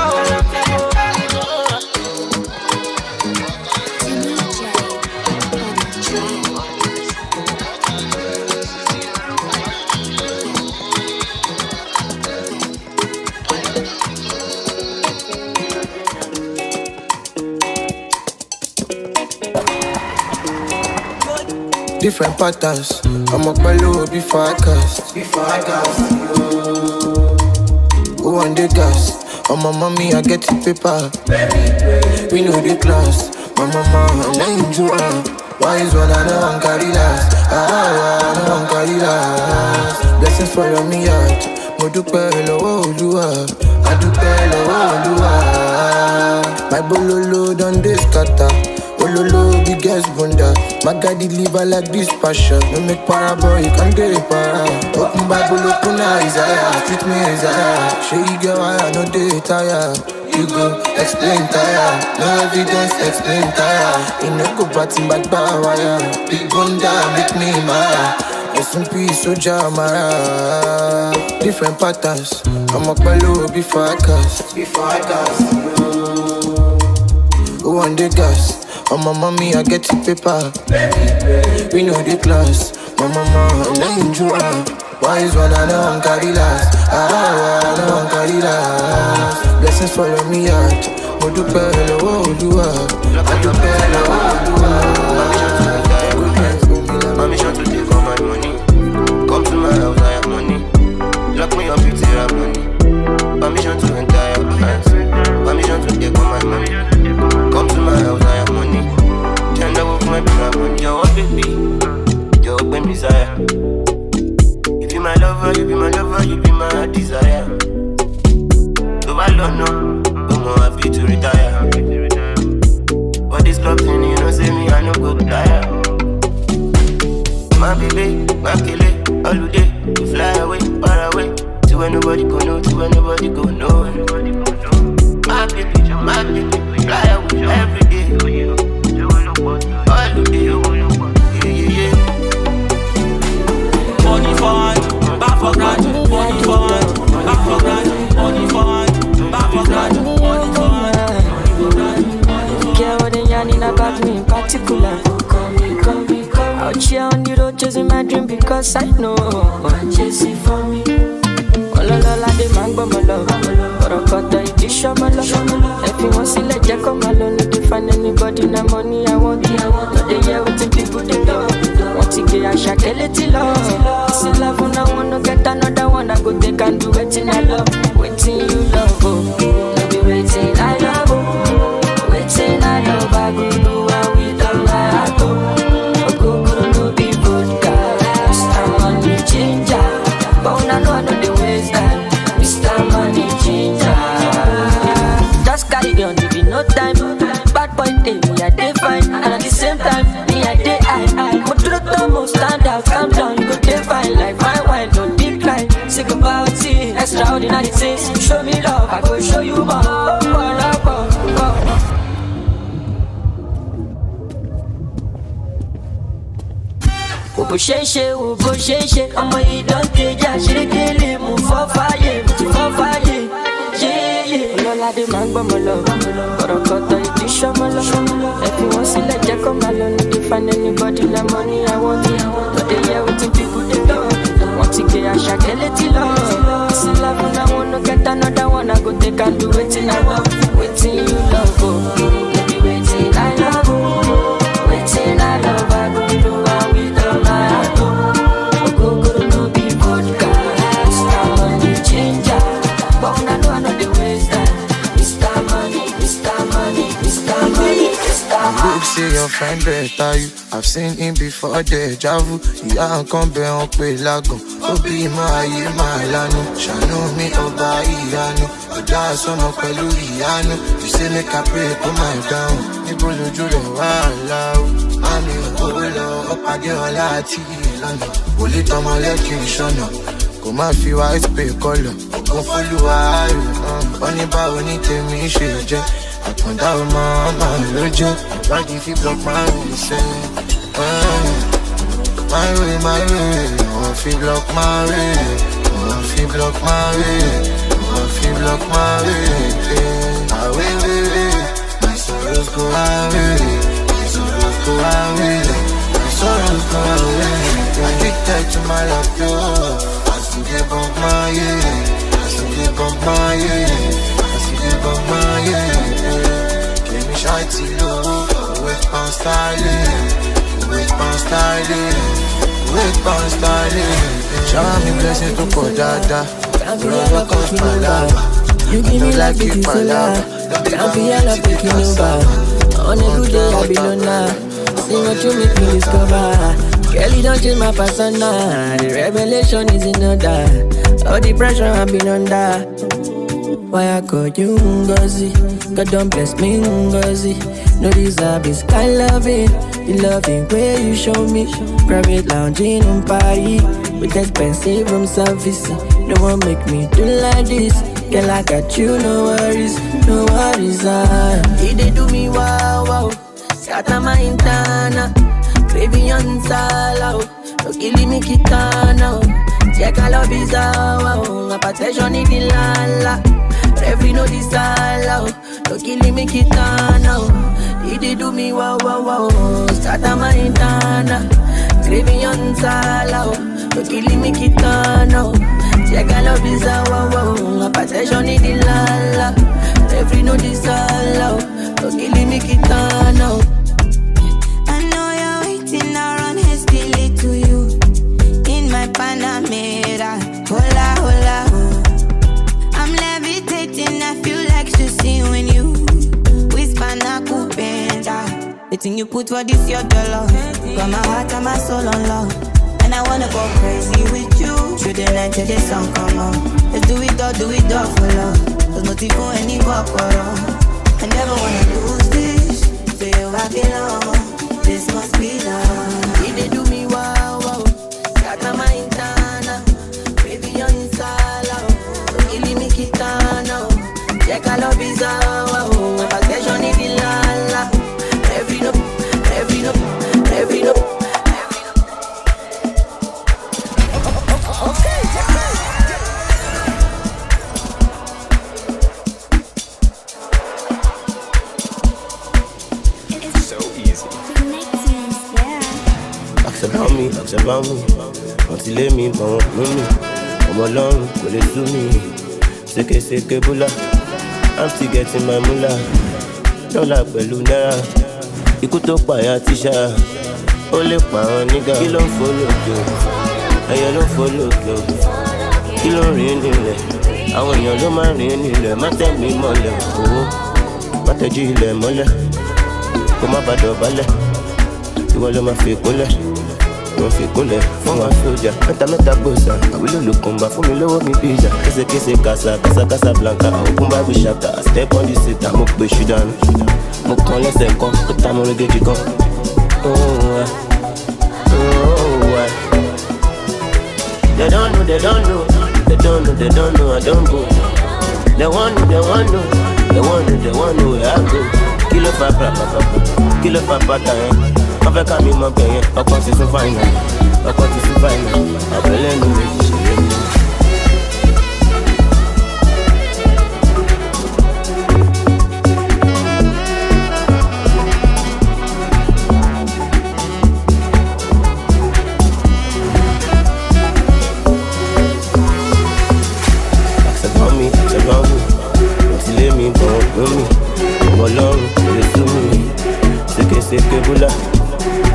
Different patterns. I'm up below before I cast. Who want the gas? On my mommy, I get the paper. We know the class. My mama, I ain't you are. Why is one I don't carry last? I don't carry last. Blessings follow me out. Mo dúpẹ́ lọ́wọ́ Olúwa. I dúpẹ́ lọ́wọ́ Olúwa. My bololo done this scatter. Ololo biggest bunda. My guy deliver like this passion. No make para boy, you can't do it para. Open Bible, open Isaiah. Treat me Isaiah. Show you get why I know they tire. You go explain tire. No evidence, explain tire. You no go batting back by wire. Big bunda make me mad. S&P soldier mara. Different patterns. I'm up below before I cast. Who want the gas? On my mommy, I get the paper. We know the class. My mama, I ain't you are. Why is one I don't carry last? I don't carry last. Blessings follow me out. Mo dúpẹ́ lọ́wọ́ Olúwa. I dúpẹ́ lọ́wọ́ Olúwa. Mommy shot to take all my money. Come to my house, I have money. Lock me up, it's have money. Permission to enter your house. Permission to take all my money. Come to my house, I have money. Tender with my money. Yo, what baby? Yo, when desire. You be my lover, you be my lover, you be my desire. happy, fly away every day. All the day, yeah. Money for hand, back for grand. Money for hand, back for grand. Money for hand, back for grand. Money for hand, care what they yarning about me in particular. Call me. Out here on the road chasing my dream because I know one chasing for me. All la de mango my love. But I got the edition my love. If you want to let Jack come alone, if you find anybody na money I want. But they hear what the people they love. Want to get a shake little love. See love when I wanna get another one. I go take and do waiting I love. Waiting you love, oh. No be waiting I love, oh. Waiting I love, I go do what we done my heart, oh. Go no be vodka. Mr. Money Ginger. But when I know the ways that Mr. Money Ginger. Just carry on, there be no time. Bad boy day, me I dey fine. And at the same time, me I dey high. But to the top, stand out, calm down. You go dey fine like fine wine, don't decline. Sick about it, extraordinary things. Show me love, I go show you more. Bó ṣe ọmọ yìí dọ́ńtẹ́jà ṣerékélé mú fọ́ fàyè yéyé. Ọlọ́ládé máa ń gbọ́mọ lọ, kọ̀rọ̀kọ̀tọ̀ ìdí ṣọ́mọ lọ. Ẹ fi wọ́n sílẹ̀ jẹ́ kó máa lọ, no dey find anybody na money I want. No dey hear wetin people dey talk. Wọ́n ti gbé Asake létí lọ. Sí love na wanna get another one, I go take and do wetin I love. Wetin you love, oh. No be wetin I love, oh. Wetin I love, I go do what we do. Look, see your friend better you. I've seen him before deja vu. Ìyá nǹkan bẹ̀ wọ́n pé lágàn. Ó bí máa yé máa lánú. Ṣàánú mi ọba ìyanu. Ọ̀dà sọmọ pẹ̀lú ìyanu. You say make I pray kó máa dáhùn. Níbo lójú rẹ̀ wá láwù? Àmì òkú lọ, ọ̀pàdé ọ̀la àti ìlànà. Wòlé tọmọ lẹ́kì ìṣọ̀nà. Kò má fi white pay kọ́lọ̀. Ògùn fólúwa ayò. Wọ́n ní báwo ní tèmi ṣe jẹ́. Àkàndá ọmọ ló jẹ́. Ìbàdí fi block my way, say my way, wọ́n fi block my way. Wọ́n fi block my way. Wọ́n fi block my way. Away, my sorrows go away. My sorrows go away. My sorrows go away. Addicted to my love, yo. I still dey bump my yeah. I still dey bump my yeah. I still dey bump my yeah. Give me shawty low. Wait on styling. Shower me blessings to go dada. Brother comes my love. You give me like it is a love. Can't be all up taking over. On a good day I be loner. See what you make me discover. Girl, you don't change my persona. The revelation is in order. All the pressure I've been under. Why I call you Ngozi? God don't bless me Ngozi. No deserve is kind loving. The loving way you show me. Private lounging on Paris. With expensive room service. No one make me do like this. Girl, I got you, no worries. He do me wow. Scatter my intana. Baby on sala. No killing me kitana. Check I love is wow. My protection in the lala. Every no disala. No killing me kitana. He do me wow. Scatter my intana. Baby on sala. No killing me kitana. Check I love is wow. My protection in the lala. Every no disala. No killing me kitana. I know you're waiting around hastily to you. In my Panamera, hola. I'm levitating, I feel like sushi when you whisper na kupenda. The thing you put for this your dollar. Got my heart and my soul on love. And I wanna go crazy with you. Through the night till the sun come on. Let's do it all for love. There's nothing for any corporal. I never wanna lose this. Say you I belong. This must be love. He do me wow. Scatter my intana. Baby on sala. Killing me kitana. Check I love is wow. about me, until let me, but won't know me. I'm alone, will it do me? Seke bula, I'm still getting my moolah. Don't like Beluna. You could talk by a teacher. Only pound nigga. Kill on follow you. I don't follow you. Kill on rain in there. I want your low man in there. Mate me mole. Oh, Mate Gile mole. Come up at the ballet. You will my fake bullet. Don't feel cool, from a soldier. Meta bossa. I will look comba for me, low me pizza. Kese casa blanca. Okumba bishata. Step on the seat, I'm up with you down. Mokon lese kon, kota mo reggae ki kon. They don't know, I don't go. They want know where I go. Kilo papa, I've got me my pain. I want to survive. I believe in me.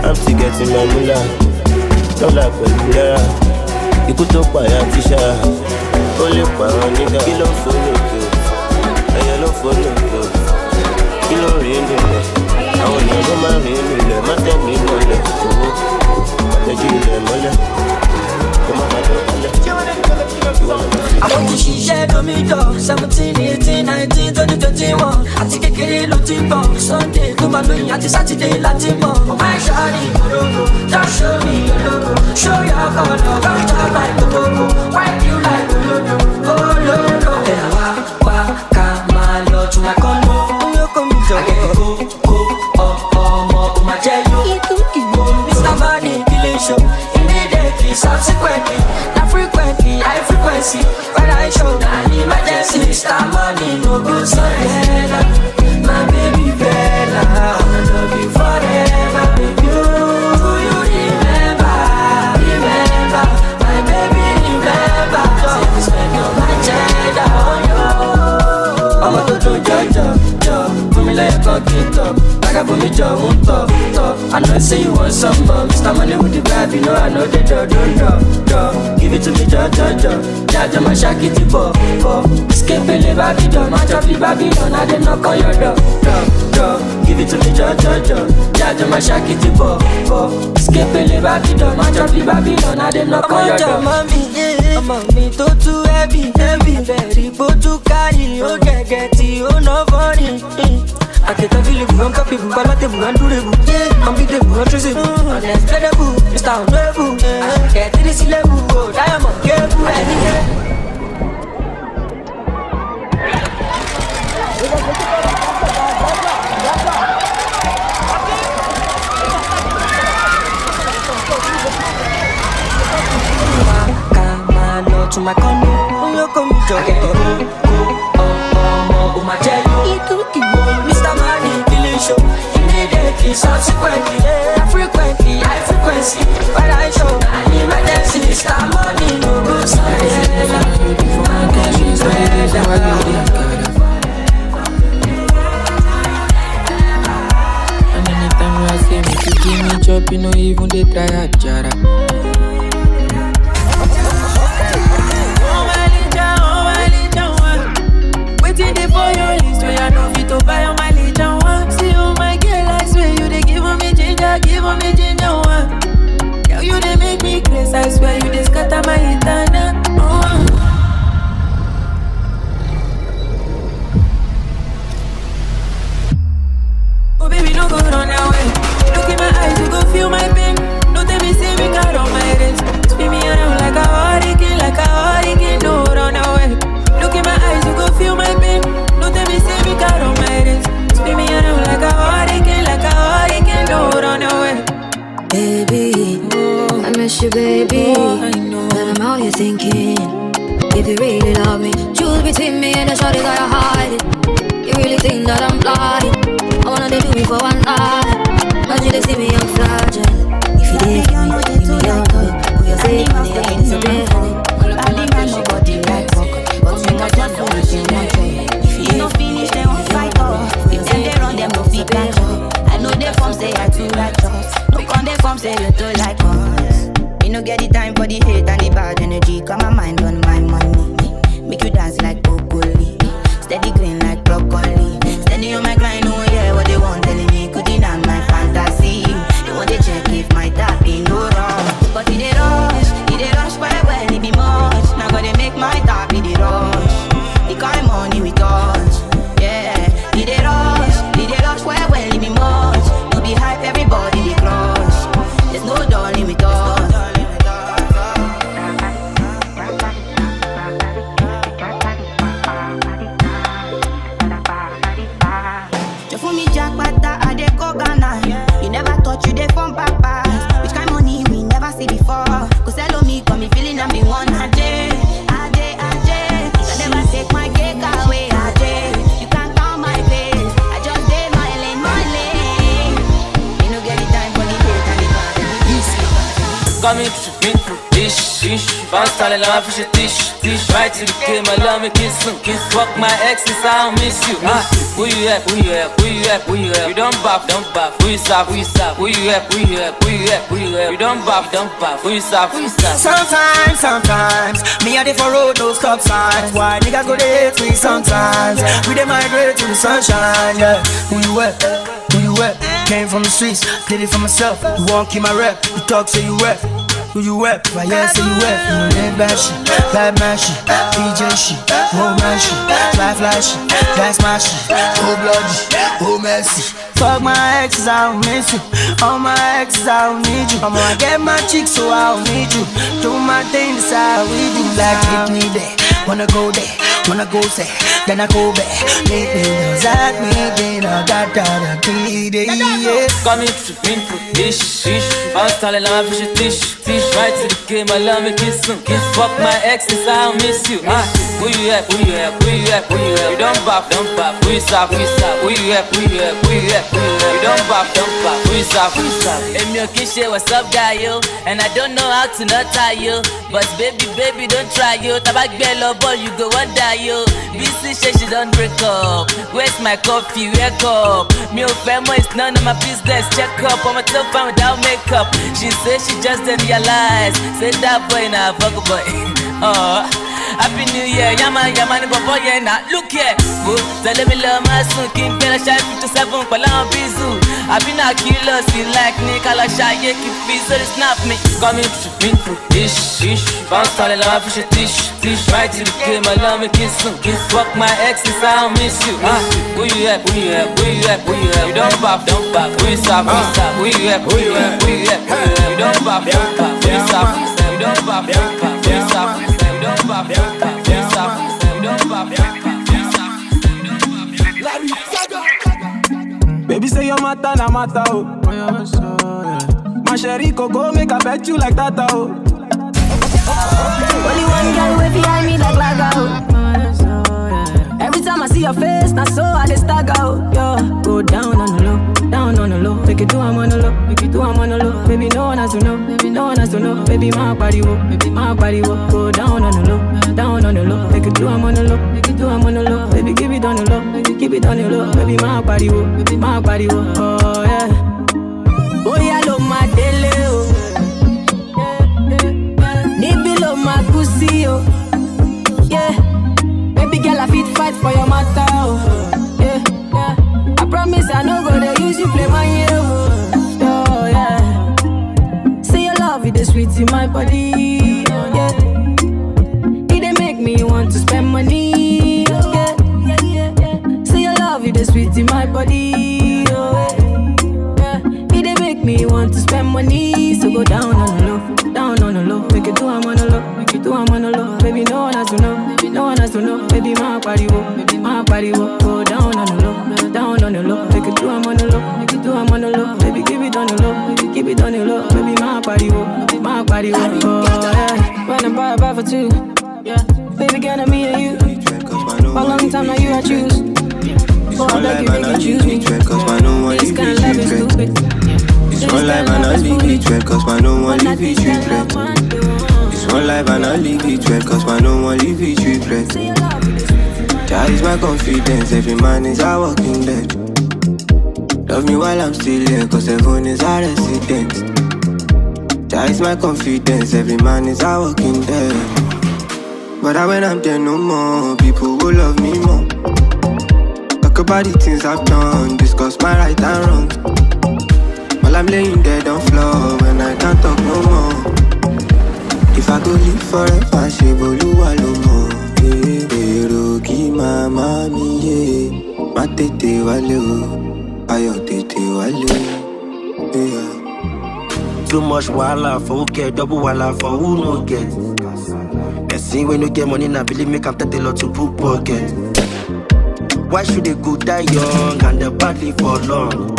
I'm still getting my moolah. Don't like Beluna. You could talk by a teacher. Only pound nigga. Kill on follow you. I don't follow you. Kill on rain in there. I want you to marry me. Mate me mole. Mate Gile mole. Come on, I want to share to me dog 17, 18, 19, 20, 21 Àti kékeré ló ti bọ̀ Sunday tó máa lóyìn àti Saturday láti mọ̀ My shawty korogo, just show me your logo Show your color, don't talk like Bobo Wipe you like Olodo, Olodo Wá ká máa lọ to my condo Oyoko mi jọ kó ọmọ kò máa jẹ́ yó Mr. Money kí lè show Immediately, subsequently Not frequently, high frequency When I show an emergency Mr. Money no go surrender My baby Bella I'ma love you forever Baby, you remember My baby remember Say we spend all my cheddar on you I'ma go to Jojo Put me like a coquito Like for me Joe, top I know say you want some more Mr. Money with the vibe, you know I know the do Give it to me, Jaja, my shaki tipo Escape the Babylon, my drop the Babylon I did knock on your door Give it to me, Jaja, my shaki tipo Escape the Babylon, my drop the Babylon I did knock on your door Mommy, too heavy Very bold to carry, oh get it, no funny I can't feel it, I'm capable, but I'm durable. I'm beatable, I'm traceable, I'm incredible, Mr. Unbreakable. I get to this level, diamond, careful, to my condo, you come to Chike, my jelly, Mr. Money, killing show, immediately, subsequently, frequently, high frequency, when I show, an emergency, Mr. Money, no go silent, and anytime I say me to give me chop, you know even they try a jara. For your list, where I know fit to buy on my legion one. See you, my girl, I swear you they give me ginger one. Girl, you they make me crazy, I swear you they scatter my internet. Oh baby, no go run away. Look in my eyes, you go feel my pain. Don't tell me say we got on my wrist. Spin me around like a hurricane, no run away. Look in my eyes, you go feel my pain. Don't tell me say we got on my wrist. Spin me around like a hurricane, don't run away. Baby, I miss you, baby. I know. But I'm out here thinking, if you really love me, choose between me and the shawty that I hide it. You really think that I'm blind? I wanna do me for one night. But you they see me, I'm fragile. If you did for me, come say you too like us. You no get the time for the hate and the bad energy. Got my mind on my money. Make you dance like broccoli. Steady green like broccoli. Steady on my grind, oh yeah, what they want telling me. Could deny my fantasy. They want to check if my tap ain't no wrong. But it they rush well, it be much. Now gotta make my tap in the rush. The kind money we touch, yeah. It they rush well, it be much. You be hype, everybody they crush. There's no darling with us. Just for me jackpata, I dey go Ghana. You never thought you dey from papa. Which kind money we never see before. Cause hello me, got me feeling I'm the one. Ajay. You never take my cake away, Ajay. You can't count my face. I just did my lane. You no get the time for the hate and the bad. Coming through, dish. Bounce style and I'm fish. Right to the game, I love me kiss. Fuck my exes, I don't miss you. Who you at? You don't buff. Who you stop? Who you at? You don't buff. Who you stop? Sometimes, me a dey for road, no stop signs. Why niggas go dey hate me sometimes? We dey migrate to the sunshine, yeah. Who you at? Came from the streets, did it for myself. You won't keep my rep, you talk say you rep. Who you rep? Why yeah, say you rep. You know that bad shit, bad man shit, DJ shit, woman shit, fly shit, that's my shit, oh bloody, oh messy. Fuck my exes, I don't miss you. All my exes, I don't need you. I'm gonna get my cheeks, so I don't need you. Do my thing, that's how we do. Like hit me there, wanna go there, then I go back. Make me know that me, then I got yeah. Coming through, dish. Bounce style and I'm fish. Right to the game, I love me kiss. Fuck my exes, I don't miss you. Who you at? You don't buff. Who you stop? Who you at? You don't buff. Who you stop? I'm your kishe, what's up, guy, yo? And I don't know how to not tie you. But baby, don't try, yo. Tabak bello ball, you go wonder, yo. BC she don't break up. Where's my coffee? Wake up. Me family is none of my business. Check up, I'm a tough fan without makeup. She says she just didn't realize. Say that boy now, fuck a boy. Happy New Year, yaman, boy, yeah, now look here. Tell me love my son, King Bella Shy 57, Palam Bizu. I been a killer, see like Nick, I like Shy, yeah, keep so they snap me. Coming through, dish. Bounce style and I'm fish. Right to the game, I love me kiss. Fuck my exes, I don't miss you. Who you at? You don't buff. Who you stop? Who you at? You don't buff. Who you stop? You don't buff. Who you stop? You don't buff. Who you stop? You don't buff. Baby say your matter na matter, oh. My sherry coco make I bet you like that, oh. Only one girl way behind me like Laga, oh. Every time I see your face, now so I just stagger, oh. Yo, go down on the low, make it do I'm on the low, baby no one has to know, baby my body wo, go down on the low, make it do I'm on the low, baby keep it on the low, baby my body wo, oh yeah, oh yeah, lo my dele, oh, nibi lo my pussy, oh, yeah, baby girl I fit fight for your matter, oh, yeah, I promise I no go to use you play my year, oh yeah, say your love it is sweet in my body, yeah, it make me want to spend money, yeah, say your love it is sweet in my body, oh yeah, it make me want to spend money, so go down on the low, make it do I'm on the low, baby no one has to know, baby my body wo, go down on the low, make it do I'm on the low, baby keep it on the low, baby my body wo, oh yeah, when I buy a bar for two, yeah, baby girl I'm me and you, for a long time now you I choose, oh I beg you make you choose me, this kind of love is stupid, it's one life and I leave it, cause I don't want to leave it regret. It's one life and I leave it, cause I don't want to leave it regret. That is my confidence, every man is a walking dead. Love me while I'm still here, cause everyone is a resident. That is my confidence, every man is a walking dead. But when I'm there no more, people will love me more. Talk about the things I've done, discuss my right and wrong. While I'm laying dead on floor, when I can't talk no more. If I go live forever, she will no more. Roki mama mi ma tete wale o, ayo tete wale. Too much wala for who care, double wala for who no get. See when you get money now, believe me, can take a lot to put pocket. Why should they go die young and the badly for long?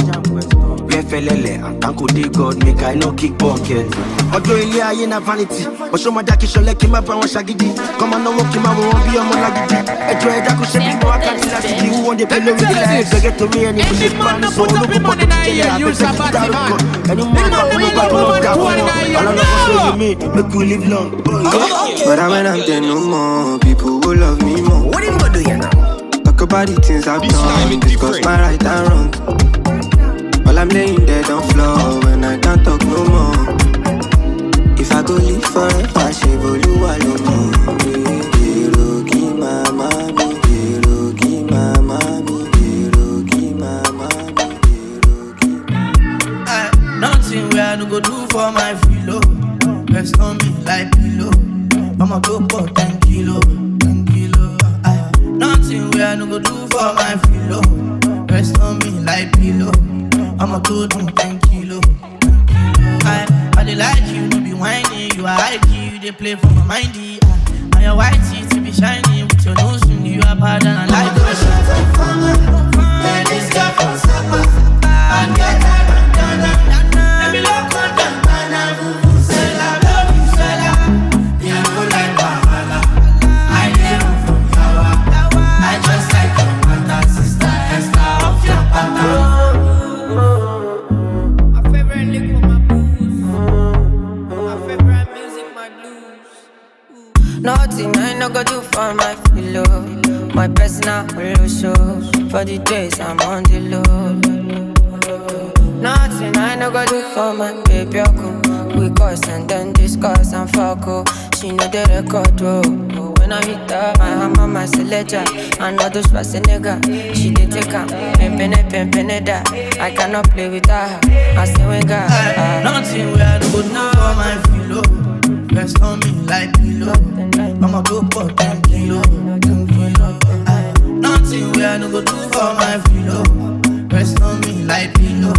Where felele and thank you God make I no kick pocket. Ojo ile aye na vanity, but show my daki shole ki ma pa won shagidi. Come on no walk him won't be a mo lagidi. Ejo e da ko she bi mo akati la city who want the pay no with the life. Get to me and if you plan so no go put it in there. You say bad man. Any man no go that one. I don't know what show you me, make we live long. But when I'm there no more, people will love me more. What you gonna do you now? Talk about the things I've done, discuss my right and wrong. While I'm laying dead on floor, when I can't talk no more. If I go live forever, she will you alone. Hiroki mama mi, Hiroki mama mi, Hiroki mama mi, Hiroki. Nothing where I no go do for my filo. Rest on me like pillow. I'ma go for 10 kilo, 10 kilo. Nothing where I no go do for my filo. Rest on me like pillow. I'ma go do 10 kilo. I dey like you, no be whiny. You are high key, you dey play for my mindy. And your white teeth be shiny with your nose ring. You are bad and I like it. Man, this girl from Sapa and get that bandana. Let me look on them, man. I love you, Sela. You know like Bahala. I live from Yawa. I just like your mother, sister, Esther of your papa. Nothing I no go do for my pillow. My personal hollow show. For the days I'm on the low. Nothing I no go do for my baby. We cuss and then discuss and fuck. She know the record. When I hit her, my hammer, my selector. I know those was a nigga. She did take her. Pimpin' that. I cannot play with her. I say when God. Nothing where I no go do for my pillow. Rest on me like pillow. I'ma go for 10 kilo, 10 kilo. Nothing where I no go do for my pillow. Rest on me like pillow.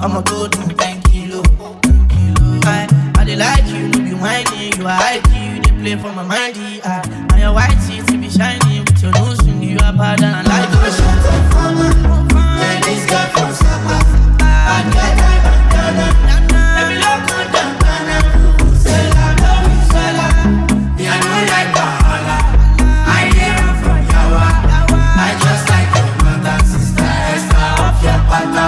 I'ma go do 10 kilo, 10 kilo. I dey like you, no be whiny. You are high key, you dey play for my mindy. And your white teeth be shiny with your nose ring. You are bad and I like it. Man, this girl from Sapa and get that bandana. Let me look on them, banana. I just like your mother, sister, Esther of your papa.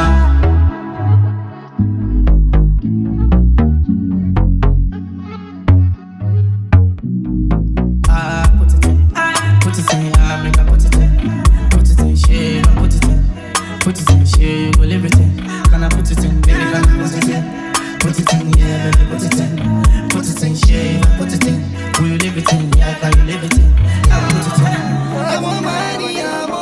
Put it in, make I put it in. Put it in, shade, put it in. Put it in, shade, go live it in. Can I put it in, baby, can I put it in? Put it in, yeah, baby, put it in. Put it in, shade, put it in. Will you live it in, yeah, can you live it in? I put it in. I want money, I'm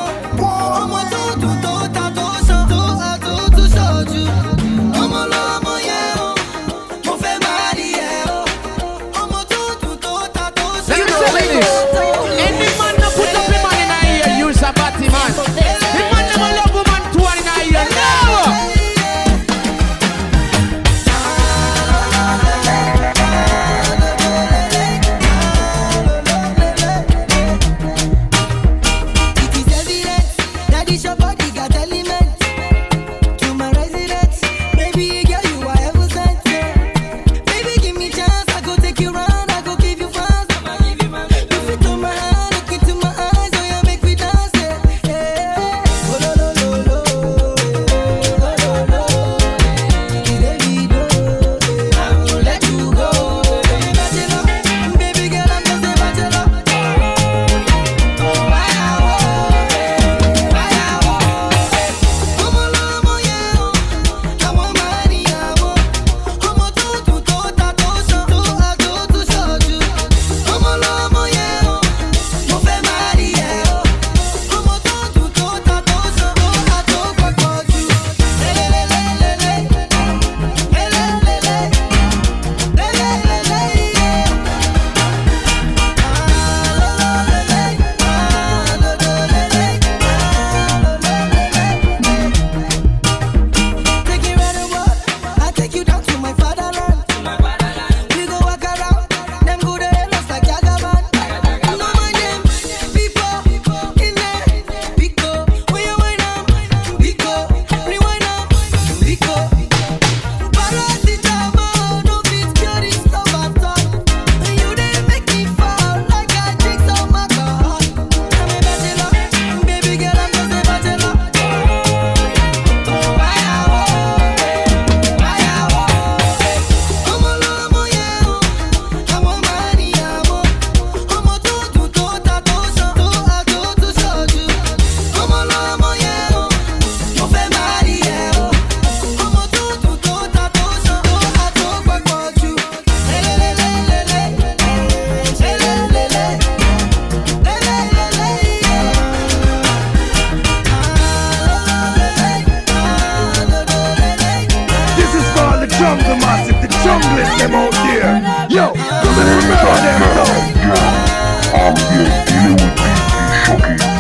younglest them out there. Yo, come and remember them now. I'm here dealing with DJ Shoki.